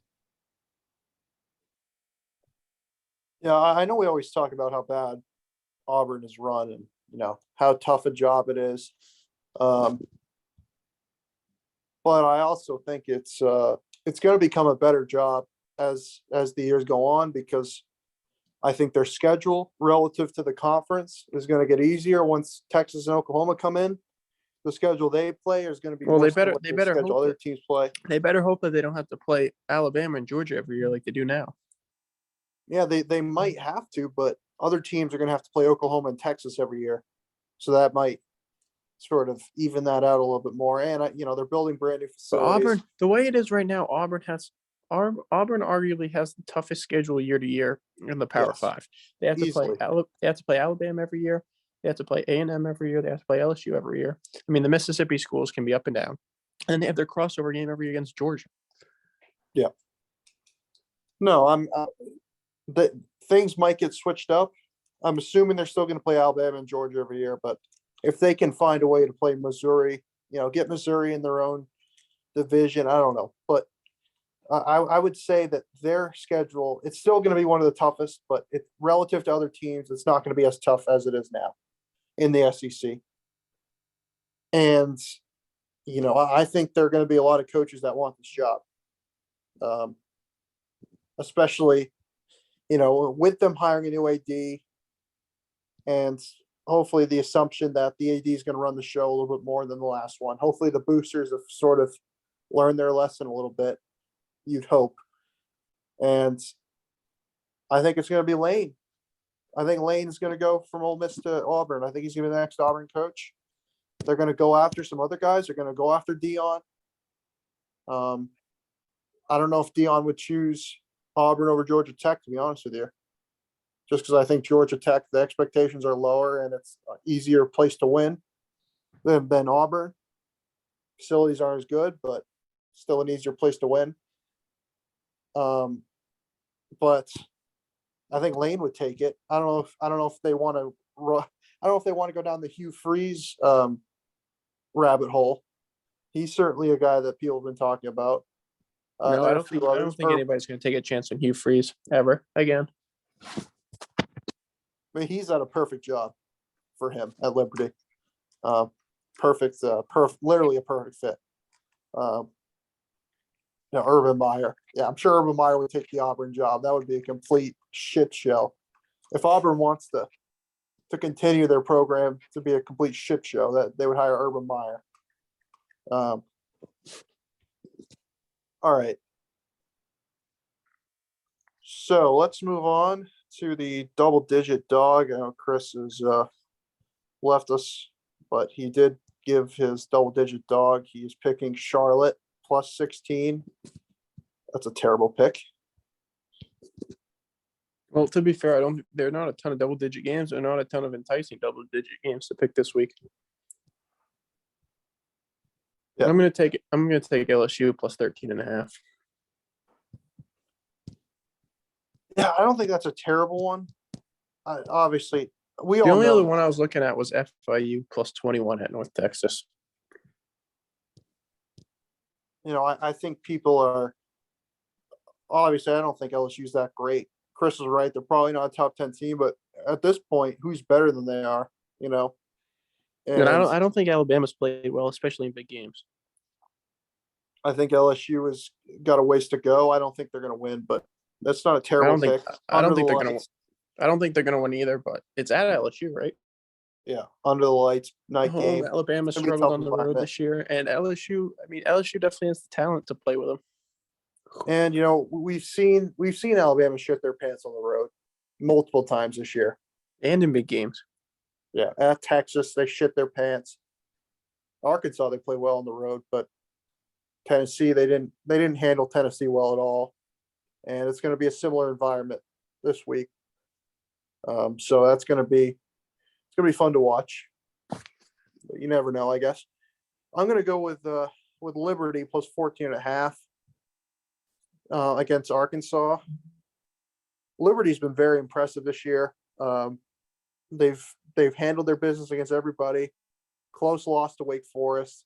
Yeah, I know we always talk about how bad Auburn is run and how tough a job it is. But I also think it's going to become a better job as the years go on because I think their schedule relative to the conference is going to get easier once Texas and Oklahoma come in. The schedule they play is going to be
Well,
they
better hope
other teams play.
They better hope that they don't have to play Alabama and Georgia every year like they do now.
Yeah, they might have to, but other teams are going to have to play Oklahoma and Texas every year. So that might sort of even that out a little bit more. And, they're building brand new
But
facilities.
Auburn, the way it is right now, Auburn arguably has the toughest schedule year to year in the Power
Yes.
Five. They have to
Easily.
play Alabama every year. They have to play A&M every year. They have to play LSU every year. I mean, the Mississippi schools can be up and down. And they have their crossover game every year against Georgia.
Yeah. No, things might get switched up. I'm assuming they're still going to play Alabama and Georgia every year, but if they can find a way to play Missouri, get Missouri in their own division, I don't know. But I would say that their schedule, it's still going to be one of the toughest, but relative to other teams, it's not going to be as tough as it is now in the SEC. And, I think there are going to be a lot of coaches that want this job. Especially, with them hiring a new AD and hopefully the assumption that the AD is going to run the show a little bit more than the last one. Hopefully the boosters have sort of learned their lesson a little bit, you'd hope. And I think it's going to be Lane. I think Lane is going to go from Ole Miss to Auburn. I think he's going to be the next Auburn coach. They're going to go after some other guys. They're going to go after Dion. I don't know if Dion would choose Auburn over Georgia Tech, to be honest with you. Just because I think Georgia Tech, the expectations are lower and it's an easier place to win than Auburn. Facilities aren't as good, but still an easier place to win. But I think Lane would take it. I don't know if they want to. I don't know if they want to go down the Hugh Freeze rabbit hole. He's certainly a guy that people have been talking about.
No,
there
I
are a
don't
few
think
others.
anybody's going to take a chance on Hugh Freeze ever again.
I mean, he's done a perfect job for him at Liberty. Literally a perfect fit. Urban Meyer. Yeah, I'm sure Urban Meyer would take the Auburn job. That would be a complete shit show. If Auburn wants to continue their program to be a complete shit show, that they would hire Urban Meyer. All right. So let's move on to the double-digit dog. I know Chris has left us, but he did give his double-digit dog. He's picking Charlotte plus 16. That's a terrible pick.
Well, to be fair, there are not a ton of double-digit games. There are not a ton of enticing double-digit games to pick this week.
Yeah.
I'm gonna take LSU plus 13.5.
Yeah, I don't think that's a terrible one. Obviously, we
The
all
only
know.
other one I was looking at was FIU plus 21 at North Texas.
I think people are. Obviously, I don't think LSU's that great. Chris is right; they're probably not a top 10 team, but at this point, who's better than they are? And
I don't think Alabama's played well, especially in big games.
I think LSU has got a ways to go. I don't think they're going to win, but that's not a terrible pick.
I don't think they're gonna win either, but it's at LSU, right?
Yeah, under the lights, night game.
Alabama
It's gonna be a
struggled
tough
on the road
environment.
this year, and LSU definitely has the talent to play with them.
And we've seen Alabama shit their pants on the road multiple times this year.
And in big games.
Yeah, at Texas they shit their pants. Arkansas they play well on the road, but Tennessee they didn't handle Tennessee well at all. And it's going to be a similar environment this week. So it's going to be fun to watch. But you never know, I guess. I'm going to go with Liberty plus 14.5 against Arkansas. Liberty's been very impressive this year. They've handled their business against everybody. Close loss to Wake Forest.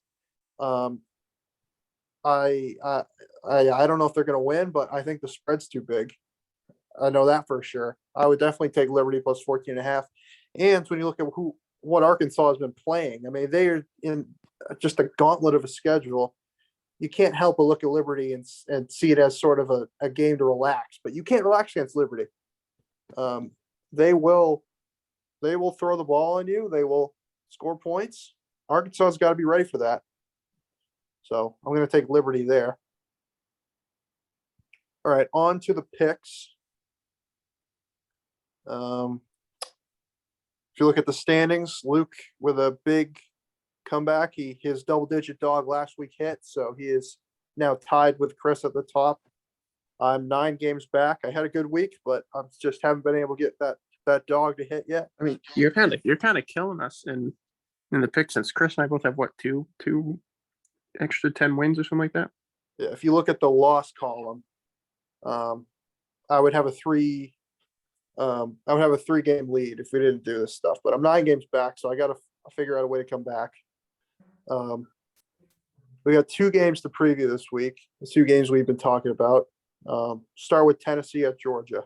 I don't know if they're going to win, but I think the spread's too big. I know that for sure. I would definitely take Liberty plus 14.5. And when you look at what Arkansas has been playing, I mean, they are in just a gauntlet of a schedule. You can't help but look at Liberty and see it as sort of a game to relax, but you can't relax against Liberty. They will throw the ball on you. They will score points. Arkansas's got to be ready for that. So I'm going to take Liberty there. All right, on to the picks. If you look at the standings, Luke with a big comeback. His double-digit dog last week hit, so he is now tied with Chris at the top. I'm 9 games back. I had a good week, but I just haven't been able to get that dog to hit yet.
I mean, you're kind of killing us in the picks, since Chris and I both have two extra 10 wins or something like that.
Yeah, if you look at the loss column, I would have a 3-game lead if we didn't do this stuff. But I'm 9 games back, so I got to figure out a way to come back. We got 2 games to preview this week. The 2 games we've been talking about. Start with Tennessee at Georgia.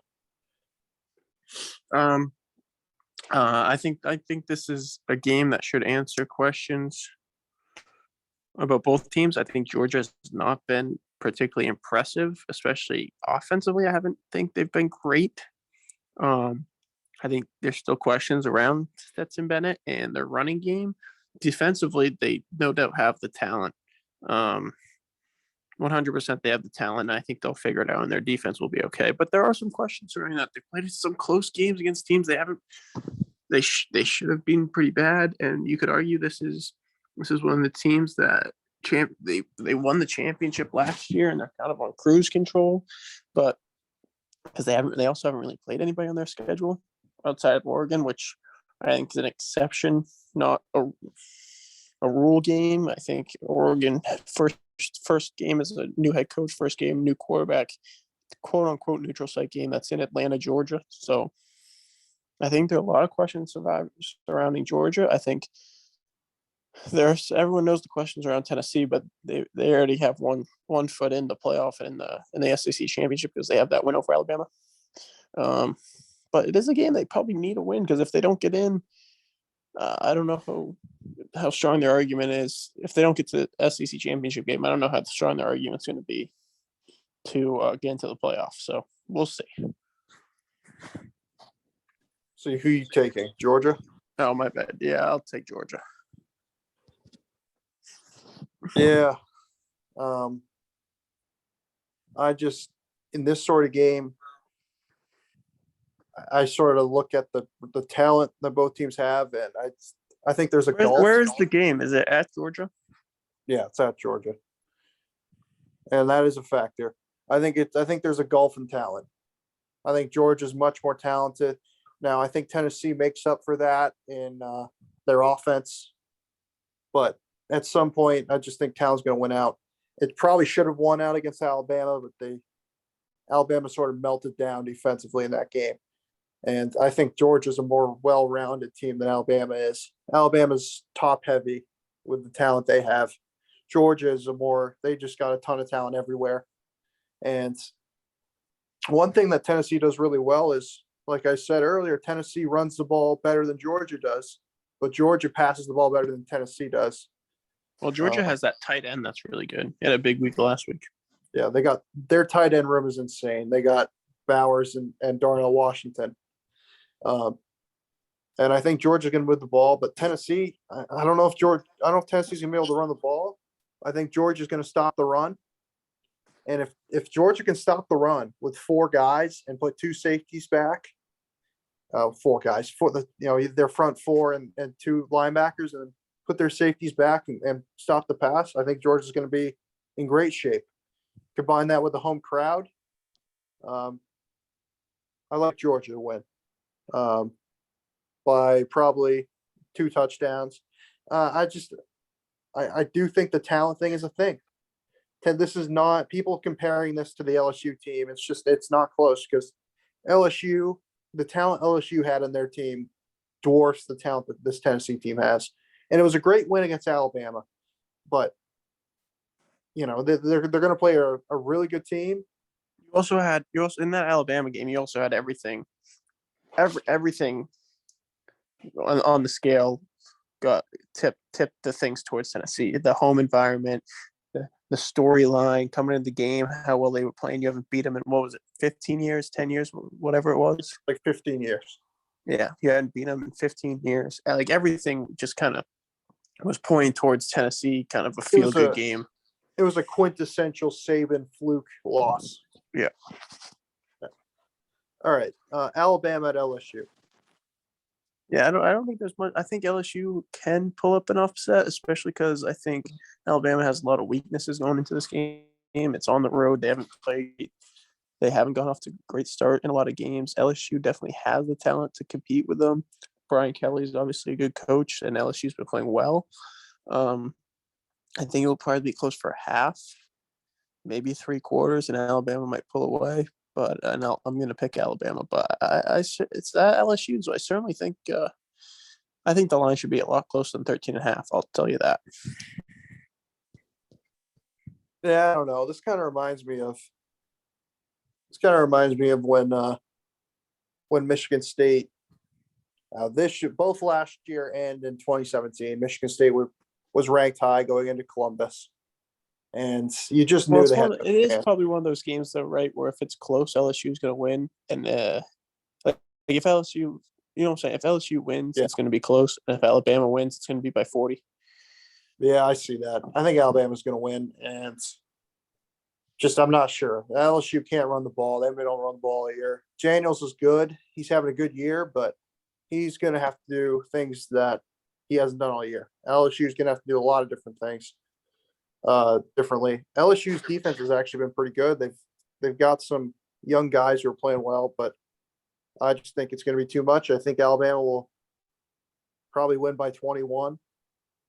I think this is a game that should answer questions about both teams. I think Georgia has not been particularly impressive, especially offensively. I haven't think they've been great. I think there's still questions around Stetson Bennett and their running game. Defensively, they no doubt have the talent. 100% they have the talent, and I think they'll figure it out, and their defense will be okay. But there are some questions surrounding that. They played some close games against teams they haven't. They should have been pretty bad, and you could argue this is one of the teams that they won the championship last year, and they're kind of on cruise control. But because they also haven't really played anybody on their schedule outside of Oregon, which I think is an exception, not a rule game. I think Oregon first game as a new head coach, first game, new quarterback, quote unquote neutral site game that's in Atlanta, Georgia. So I think there are a lot of questions surrounding Georgia. I think everyone knows the questions around Tennessee, but they already have one foot in the playoff and in the SEC championship because they have that win over Alabama. But it is a game they probably need a win because if they don't get in, I don't know how strong their argument is. If they don't get to the SEC championship game, I don't know how strong their argument's going to be to get into the playoffs. So we'll see.
So who you taking? Georgia?
Oh, my bad. Yeah, I'll take Georgia.
Yeah. I just in this sort of game, I sort of look at the talent that both teams have, and I think there's a gulf.
Where is the game? Is it at Georgia?
Yeah, it's at Georgia, and that is a factor. I think there's a gulf in talent. I think Georgia's much more talented. Now, I think Tennessee makes up for that in their offense, but at some point, I just think Cal's going to win out. It probably should have won out against Alabama, but Alabama sort of melted down defensively in that game. And I think Georgia's a more well-rounded team than Alabama is. Alabama's top-heavy with the talent they have. Georgia is they just got a ton of talent everywhere. And one thing that Tennessee does really well is, like I said earlier, Tennessee runs the ball better than Georgia does, but Georgia passes the ball better than Tennessee does.
Well, Georgia has that tight end that's really good. He had a big week last week.
Yeah, they got their tight end room is insane. They got Bowers and Darnell Washington. And I think Georgia's going to move the ball, but Tennessee, I don't know if Tennessee's going to be able to run the ball. I think Georgia's going to stop the run. And if Georgia can stop the run with four guys and put two safeties back, four guys for their front four and two linebackers, and put their safeties back and stop the pass, I think Georgia's going to be in great shape. Combine that with the home crowd. I like Georgia to win by probably 2 touchdowns. I do think the talent thing is a thing. This is not people comparing this to the LSU team. It's not close because the talent LSU had in their team dwarfs the talent that this Tennessee team has. And it was a great win against Alabama, but they're going to play a really good team.
You also in that Alabama game, you also had everything on the scale got tipped the things towards Tennessee. The home environment, the storyline coming into the game, how well they were playing. You haven't beat them in, what was it, 15 years, 10 years, whatever it was.
Like 15 years.
Yeah, you hadn't beat them in 15 years. Like everything just kind of was pointing towards Tennessee, kind of a feel-good game.
It was a quintessential Saban fluke loss.
Yeah.
All right, Alabama at LSU.
Yeah, I don't think there's much. I think LSU can pull up an upset, especially because I think Alabama has a lot of weaknesses going into this game. It's on the road. They haven't gone off to a great start in a lot of games. LSU definitely has the talent to compete with them. Brian Kelly is obviously a good coach, and LSU's been playing well. I think it will probably be close for half, maybe 3/4, and Alabama might pull away. But I'm going to pick Alabama. But it's LSU, so I certainly think I think the line should be a lot closer than 13.5. I'll tell you that.
Yeah, I don't know. This kind of reminds me of when Michigan State both last year and in 2017, Michigan State was ranked high going into Columbus. And you just knew
it is probably one of those games, though, right? Where if it's close, LSU is going to win. And like if LSU, you know what I'm saying? If LSU wins, it's going to be close. And if Alabama wins, it's going to be by 40.
Yeah, I see that. I think Alabama's going to win. And I'm not sure. LSU can't run the ball. They don't run the ball a year. Daniels is good. He's having a good year, but he's going to have to do things that he hasn't done all year. LSU is going to have to do a lot of different things. Differently. LSU's defense has actually been pretty good. They've got some young guys who are playing well, but I just think it's going to be too much. I think Alabama will probably win by 21.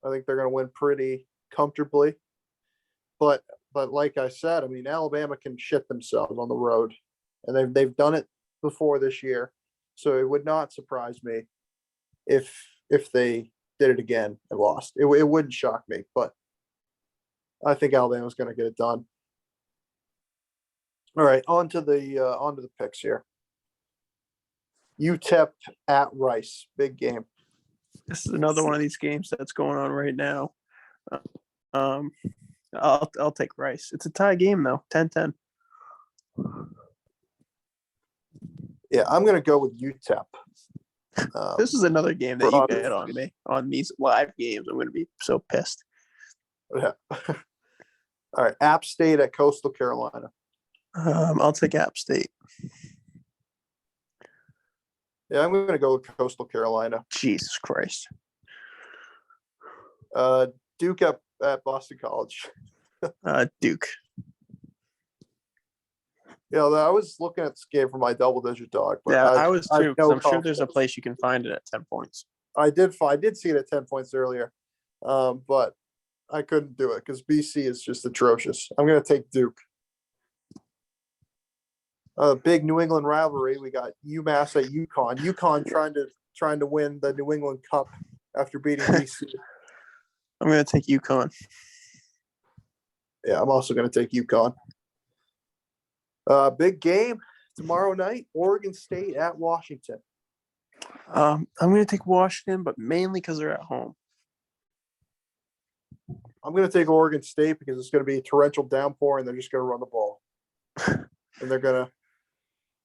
I think they're going to win pretty comfortably. But like I said, I mean, Alabama can shit themselves on the road, and they've done it before this year. So it would not surprise me if they did it again and lost. It wouldn't shock me, but I think Alabama's going to get it done. All right, on to the picks here. UTEP at Rice, big game.
This is another one of these games that's going on right now. I'll take Rice. It's a tie game though, 10-10.
Yeah, I'm going to go with UTEP.
This is another game that
for
you bet on me on these live games. I'm going to be so pissed.
Yeah. All right, App State at Coastal Carolina.
I'll take App State.
Yeah, I'm going to go with Coastal Carolina.
Jesus Christ.
Duke up at Boston College.
Duke.
Yeah, I was looking at this game for my double-digit dog. But
Yeah, I was too. 'Cause
no
I'm sure there's a
confidence.
place you can find it at 10 points.
I did see it at 10 points earlier, but I couldn't do it because BC is just atrocious. I'm going to take Duke. Big New England rivalry. We got UMass at UConn. UConn trying to win the New England Cup after beating BC.
I'm going to take UConn.
Yeah, I'm also going to take UConn. Big game tomorrow night. Oregon State at Washington.
I'm going to take Washington, but mainly because they're at home.
I'm going to take Oregon State because it's going to be a torrential downpour and they're just going to run the ball.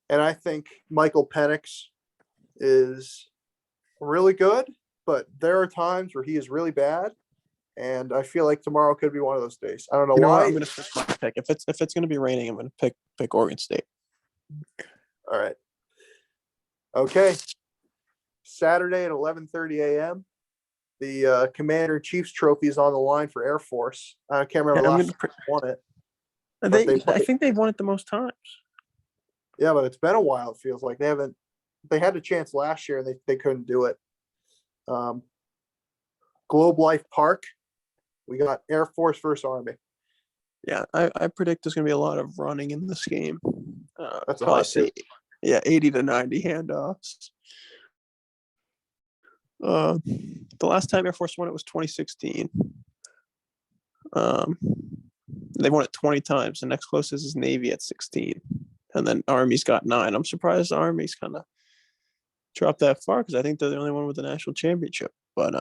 And I think Michael Penix is really good, but there are times where he is really bad. And I feel like tomorrow could be one of those days. I don't know why.
I'm going to switch my pick. If it's going to be raining, I'm going to pick Oregon State.
All right. Okay. Saturday at 11:30 a.m. The Commander-in-Chief's trophy is on the line for Air Force. I can't remember
Yeah,
last time they won it.
I think they've won it the most times.
Yeah, but it's been a while. It feels like they had a chance last year and they couldn't do it. Globe Life Park. We got Air Force versus Army.
Yeah, I predict there's going to be a lot of running in this game.
That's a
probably
hot
say, 80 to 90 handoffs. The last time Air Force won it was 2016. They won it 20 times. The next closest is Navy at 16. And then Army's got 9. I'm surprised the Army's kind of dropped that far because I think they're the only one with the national championship. But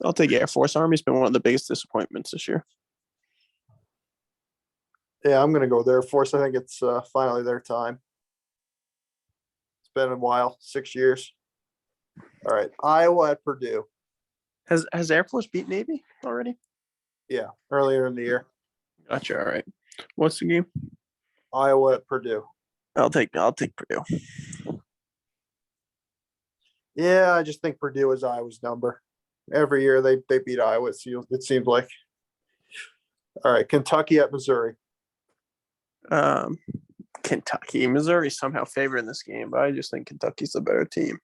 I'll take Air Force. Army's been one of the biggest disappointments this year.
Yeah, I'm going to go with Air Force. I think it's finally their time. It's been a while, 6 years. All right, Iowa at Purdue.
Has Air Force beat Navy already?
Yeah, earlier in the year.
Gotcha. All right. What's the game?
Iowa at Purdue.
I'll take Purdue.
Yeah, I just think Purdue is Iowa's number. Every year they beat Iowa, it seems like. All right, Kentucky at Missouri.
Kentucky. Missouri's somehow favoring this game, but I just think Kentucky's the better team.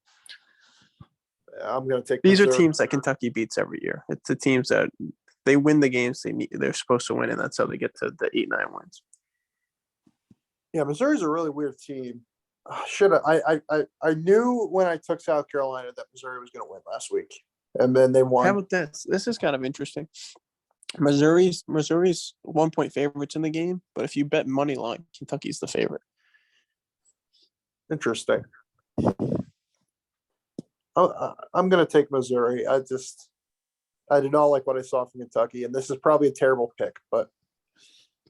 Yeah, I'm going to take
These
Missouri.
are teams that Kentucky beats every year. It's the teams that they win the games they're supposed to win, and that's how they get to the 8-9 wins.
Yeah, Missouri's a really weird team. I knew when I took South Carolina that Missouri was going to win last week, and then they won.
How about this? This is kind of interesting. Missouri's 1-point favorites in the game, but if you bet money line, Kentucky's the favorite.
Interesting. I'm going to take Missouri. I did not like what I saw from Kentucky, and this is probably a terrible pick, but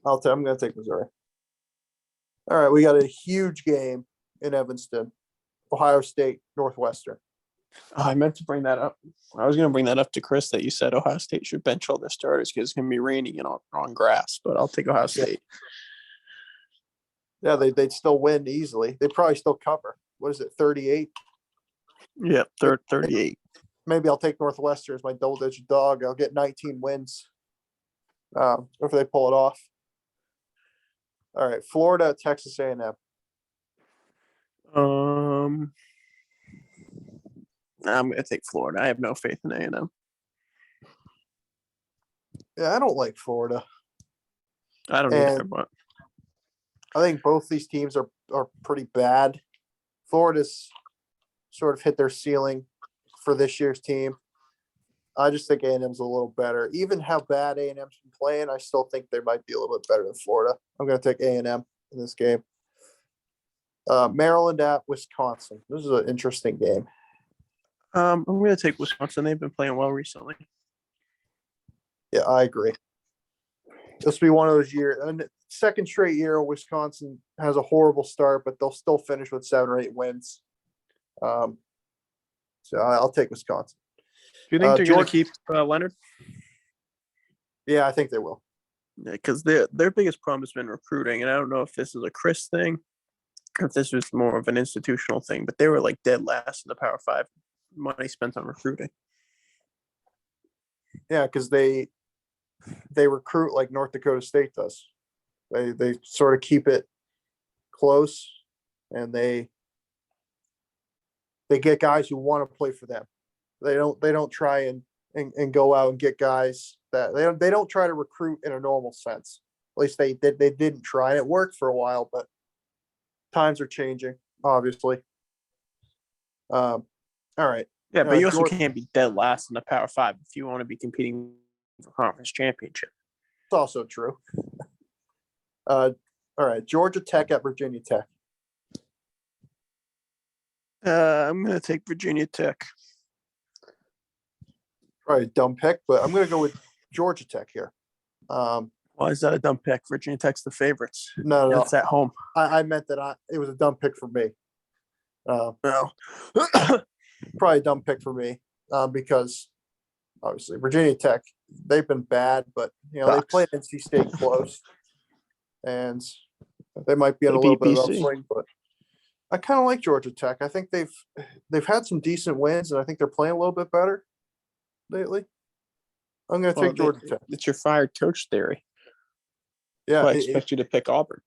I'm going to take Missouri. All right, we got a huge game in Evanston, Ohio State, Northwestern.
Oh, I meant to bring that up. I was going to bring that up to Chris that you said Ohio State should bench all their starters because it's going to be raining and on grass, but I'll take Ohio State.
Yeah, they'd still win easily. They'd probably still cover. What is it, 38?
Yeah, 38.
Maybe I'll take Northwestern as my double-digit dog. I'll get 19 wins if they pull it off. All right, Florida, Texas A&M.
I'm gonna take Florida. I have no faith in A&M.
Yeah, I don't like Florida.
I don't either, but
I think both these teams are pretty bad. Florida's sort of hit their ceiling for this year's team. I just think A&M's a little better. Even how bad A&M's been playing, I still think they might be a little bit better than Florida. I'm going to take A&M in this game. Maryland at Wisconsin. This is an interesting game.
I'm gonna take Wisconsin. They've been playing well recently.
Yeah, I agree. This will be one of those years. And second straight year, Wisconsin has a horrible start, but they'll still finish with 7 or 8 wins. So I'll take Wisconsin.
Do you think they're going
Georgia-
to keep Leonard?
Yeah, I think they will.
Because their biggest problem has been recruiting, and I don't know if this is a Chris thing, or if this was more of an institutional thing. But they were like dead last in the Power 5 money spent on recruiting.
Yeah, because they recruit like North Dakota State does. They sort of keep it close, and they get guys who want to play for them. They don't try and go out and get guys that they don't try to recruit in a normal sense. At least they didn't try, and it worked for a while, but times are changing, obviously. All right.
Yeah, but you also
Georgia-
can't be dead last in the Power 5 if you want to be competing for conference championship.
It's also true. All right. Georgia Tech at Virginia Tech.
I'm going to take Virginia Tech.
Probably a dumb pick, but I'm going to go with Georgia Tech here.
Why is that a dumb pick? Virginia Tech's the favorites.
No,
It's at home.
I meant that it was a dumb pick for me.
No.
Probably a dumb pick for me because obviously Virginia Tech, they've been bad, but they played NC State close, and they might be in
They
a little
beat
bit of
BC.
upswing. But I kind of like Georgia Tech. I think they've had some decent wins, and I think they're playing a little bit better lately. I'm going to take Georgia Tech.
It's your fired coach theory.
Yeah,
I expect you to pick Auburn.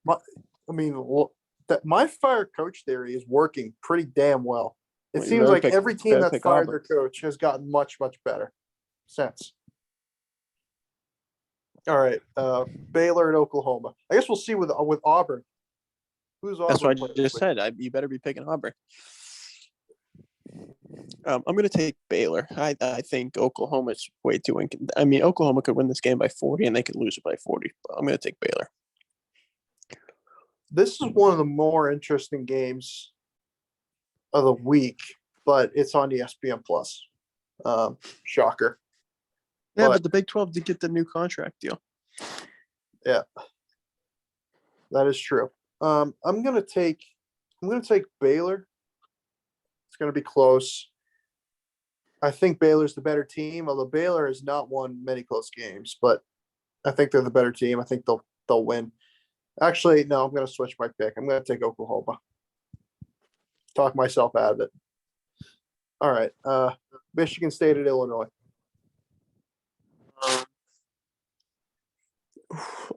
my fire coach theory is working pretty damn well. It
Well, you
seems
better
like
pick-
every team
better
that's
pick
fired
Auburn.
their coach has gotten much, much better since. All right, Baylor and Oklahoma. I guess we'll see with Auburn. Who's Auburn?
That's what I
playing
just
with?
said. You better be picking Auburn. I'm going to take Baylor. I think Oklahoma's way too I mean, Oklahoma could win this game by 40, and they could lose it by 40. But I'm going to take Baylor.
This is one of the more interesting games of the week, but it's on ESPN Plus. Shocker.
Yeah,
But-
but the Big 12 did get the new contract deal.
That is true. I'm gonna take Baylor. It's gonna be close. I think Baylor's the better team, although Baylor has not won many close games, but I think they're the better team. I think they'll win. Actually, no, I'm gonna switch my pick. I'm gonna take Oklahoma. Talk myself out of it. All right. Michigan State at Illinois.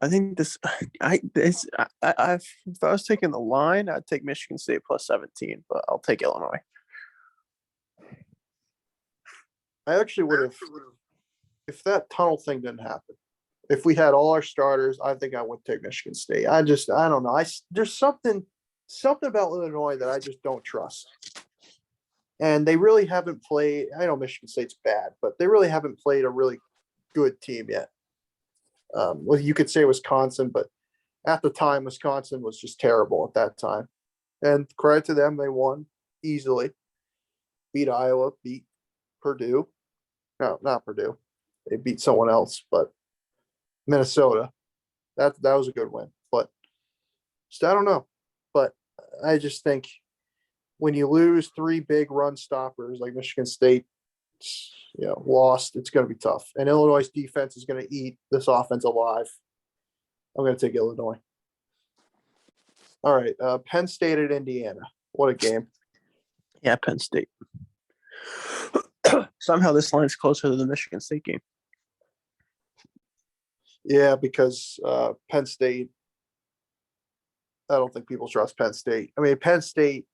I think if I was taking the line, I'd take Michigan State plus 17, but I'll take Illinois.
I actually would have, if that tunnel thing didn't happen, if we had all our starters, I think I would take Michigan State. I don't know. There's something about Illinois that I just don't trust. And they really haven't played. I know Michigan State's bad, but they really haven't played a really good team yet. Well, you could say Wisconsin, but at the time, Wisconsin was just terrible at that time. And credit to them, they won easily. Beat Iowa, beat Purdue. No, not Purdue. They beat someone else, but Minnesota. That was a good win. But I don't know. But I just think when you lose 3 big run stoppers like Michigan State, lost, it's going to be tough. And Illinois' defense is going to eat this offense alive. I'm going to take Illinois. All right, Penn State at Indiana. What a game.
Yeah, Penn State. Somehow this line's closer to the Michigan State game.
Yeah, because Penn State, I don't think people trust Penn State. I mean, Penn State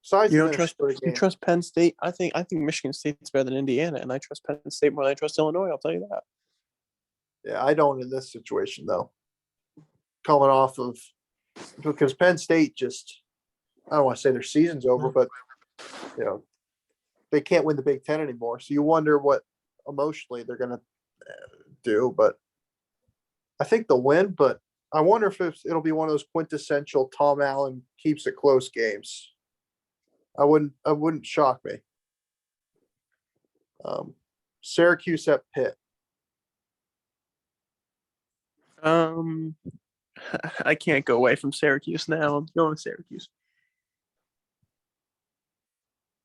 Besides
You
the
don't trust
Minnesota
you
game,
trust Penn State? I think Michigan State's better than Indiana, and I trust Penn State more than I trust Illinois. I'll tell you that.
yeah, I don't in this situation though. Coming off of because Penn State just, I don't want to say their season's over, but you know, they can't win the Big Ten anymore. So you wonder what emotionally they're gonna do. But I think they'll win. But I wonder if it'll be one of those quintessential Tom Allen keeps it close games. I wouldn't shock me. Syracuse at Pitt.
I can't go away from Syracuse now. I'm going Syracuse.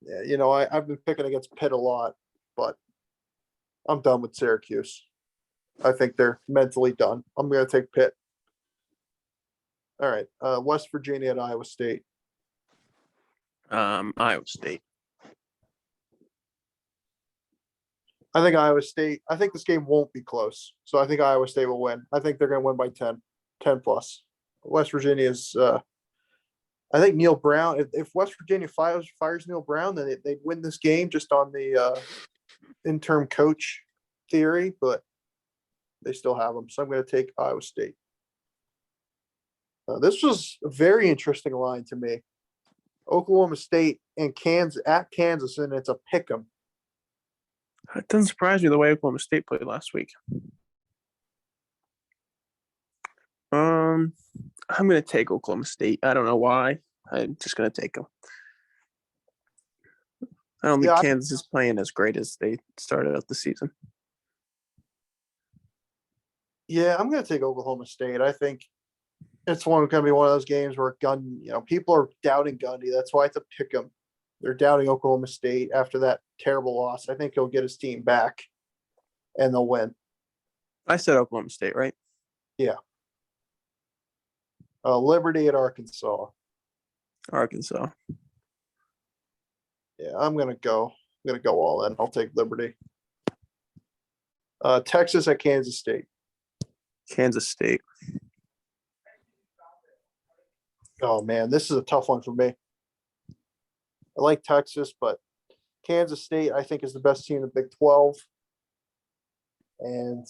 Yeah, you know, I've been picking against Pitt a lot, but I'm done with Syracuse. I think they're mentally done. I'm going to take Pitt. All right, West Virginia at Iowa State.
Iowa State.
I think Iowa State. I think this game won't be close, so I think Iowa State will win. I think they're going to win by 10 plus. West Virginia is. I think Neil Brown. If West Virginia fires Neil Brown, then they'd win this game just on the interim coach theory, but they still have them. So I'm going to take Iowa State. This was a very interesting line to me. Oklahoma State and Kansas at Kansas, and it's a pick 'em.
It doesn't surprise me the way Oklahoma State played last week. I'm going to take Oklahoma State. I don't know why. I'm just going to take them. I don't think Kansas is playing as great as they started out the season.
Yeah, I'm going to take Oklahoma State. I think it's going to be one of those games where people are doubting Gundy. That's why it's a pick 'em. They're doubting Oklahoma State after that terrible loss. I think he'll get his team back, and they'll win.
I said Oklahoma State, right?
Yeah. Liberty at Arkansas.
Arkansas.
Yeah, I'm gonna go all in. I'll take Liberty. Texas at Kansas State.
Kansas State.
Oh man, this is a tough one for me. I like Texas, but Kansas State I think is the best team in the Big 12. And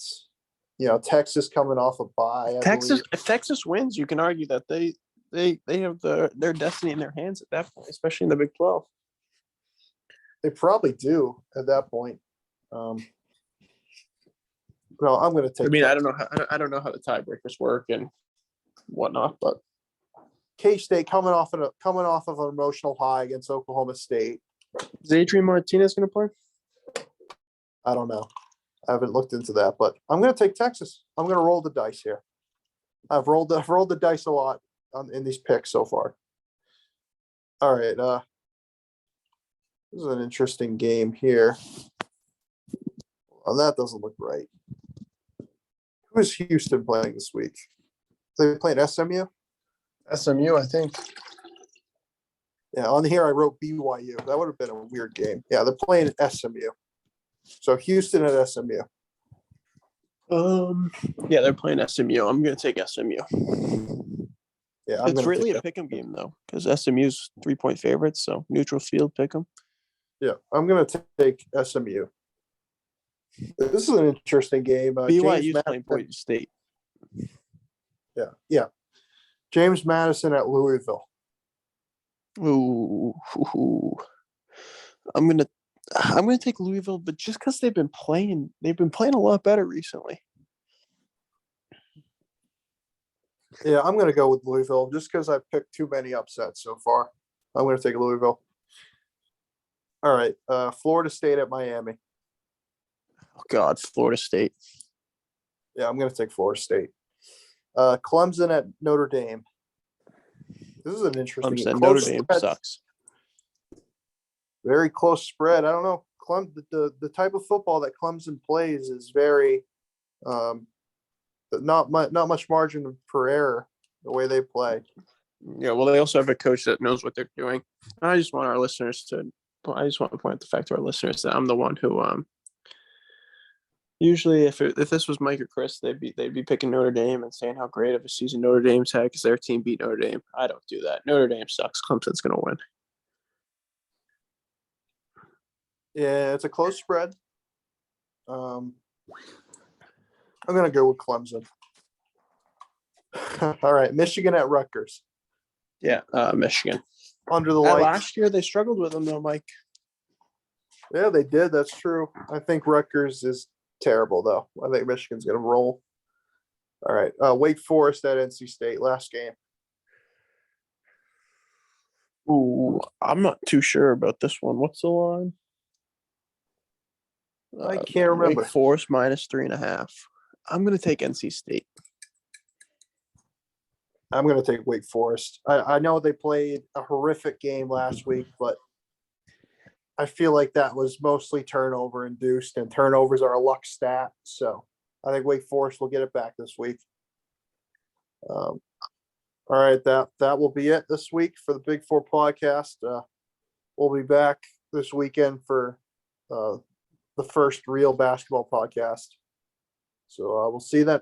Texas coming off a bye.
If Texas wins, you can argue that they have their destiny in their hands at that point, especially in the Big 12.
They probably do at that point. No, I'm going to take.
I mean,
Texas.
I don't know how the tiebreakers work and whatnot, but
K-State coming off of an emotional high against Oklahoma State.
Is Adrian Martinez going to play?
I don't know. I haven't looked into that, but I'm going to take Texas. I'm going to roll the dice here. I've rolled the dice a lot in these picks so far. All right. This is an interesting game here. Well, that doesn't look right. Who is Houston playing this week? They playing SMU?
SMU, I think.
Yeah, on here I wrote BYU. That would have been a weird game. Yeah, they're playing SMU. So Houston at SMU.
Yeah, they're playing SMU. I'm going to take SMU.
Yeah,
it's really a pick'em game though, because SMU's 3-point favorites. So neutral field pick'em.
Yeah, I'm going to take SMU. This is an interesting game.
BYU's playing Boise State.
Yeah. James Madison at Louisville.
Ooh. I'm gonna take Louisville, but just because they've been playing a lot better recently.
Yeah, I'm gonna go with Louisville just because I've picked too many upsets so far. I'm gonna take Louisville. All right, Florida State at Miami.
Oh God, Florida State.
Yeah, I'm gonna take Florida State. Clemson at Notre Dame. This is an interesting game.
Notre Dame sucks.
Very close spread. I don't know. The type of football that Clemson plays is very not much margin for error the way they play.
Yeah, well, they also have a coach that knows what they're doing. I just want to point out the fact to our listeners that I'm the one who usually if this was Mike or Chris, they'd be picking Notre Dame and saying how great of a season Notre Dame's had because their team beat Notre Dame. I don't do that. Notre Dame sucks. Clemson's gonna win.
Yeah, it's a close spread. I'm gonna go with Clemson. All right, Michigan at Rutgers.
Yeah, Michigan.
Under the lights.
Last year they struggled with them though, Mike.
Yeah, they did. That's true. I think Rutgers is terrible, though. I think Michigan's going to roll. All right. Wake Forest at NC State. Last game.
Ooh, I'm not too sure about this one. What's the line?
I can't remember.
Wake Forest -3.5. I'm gonna take NC State.
I'm going to take Wake Forest. I know they played a horrific game last week, but I feel like that was mostly turnover induced, and turnovers are a luck stat. So I think Wake Forest will get it back this week. All right, that will be it this week for the Big Four podcast. We'll be back this weekend for the first real basketball podcast. So we'll see you then.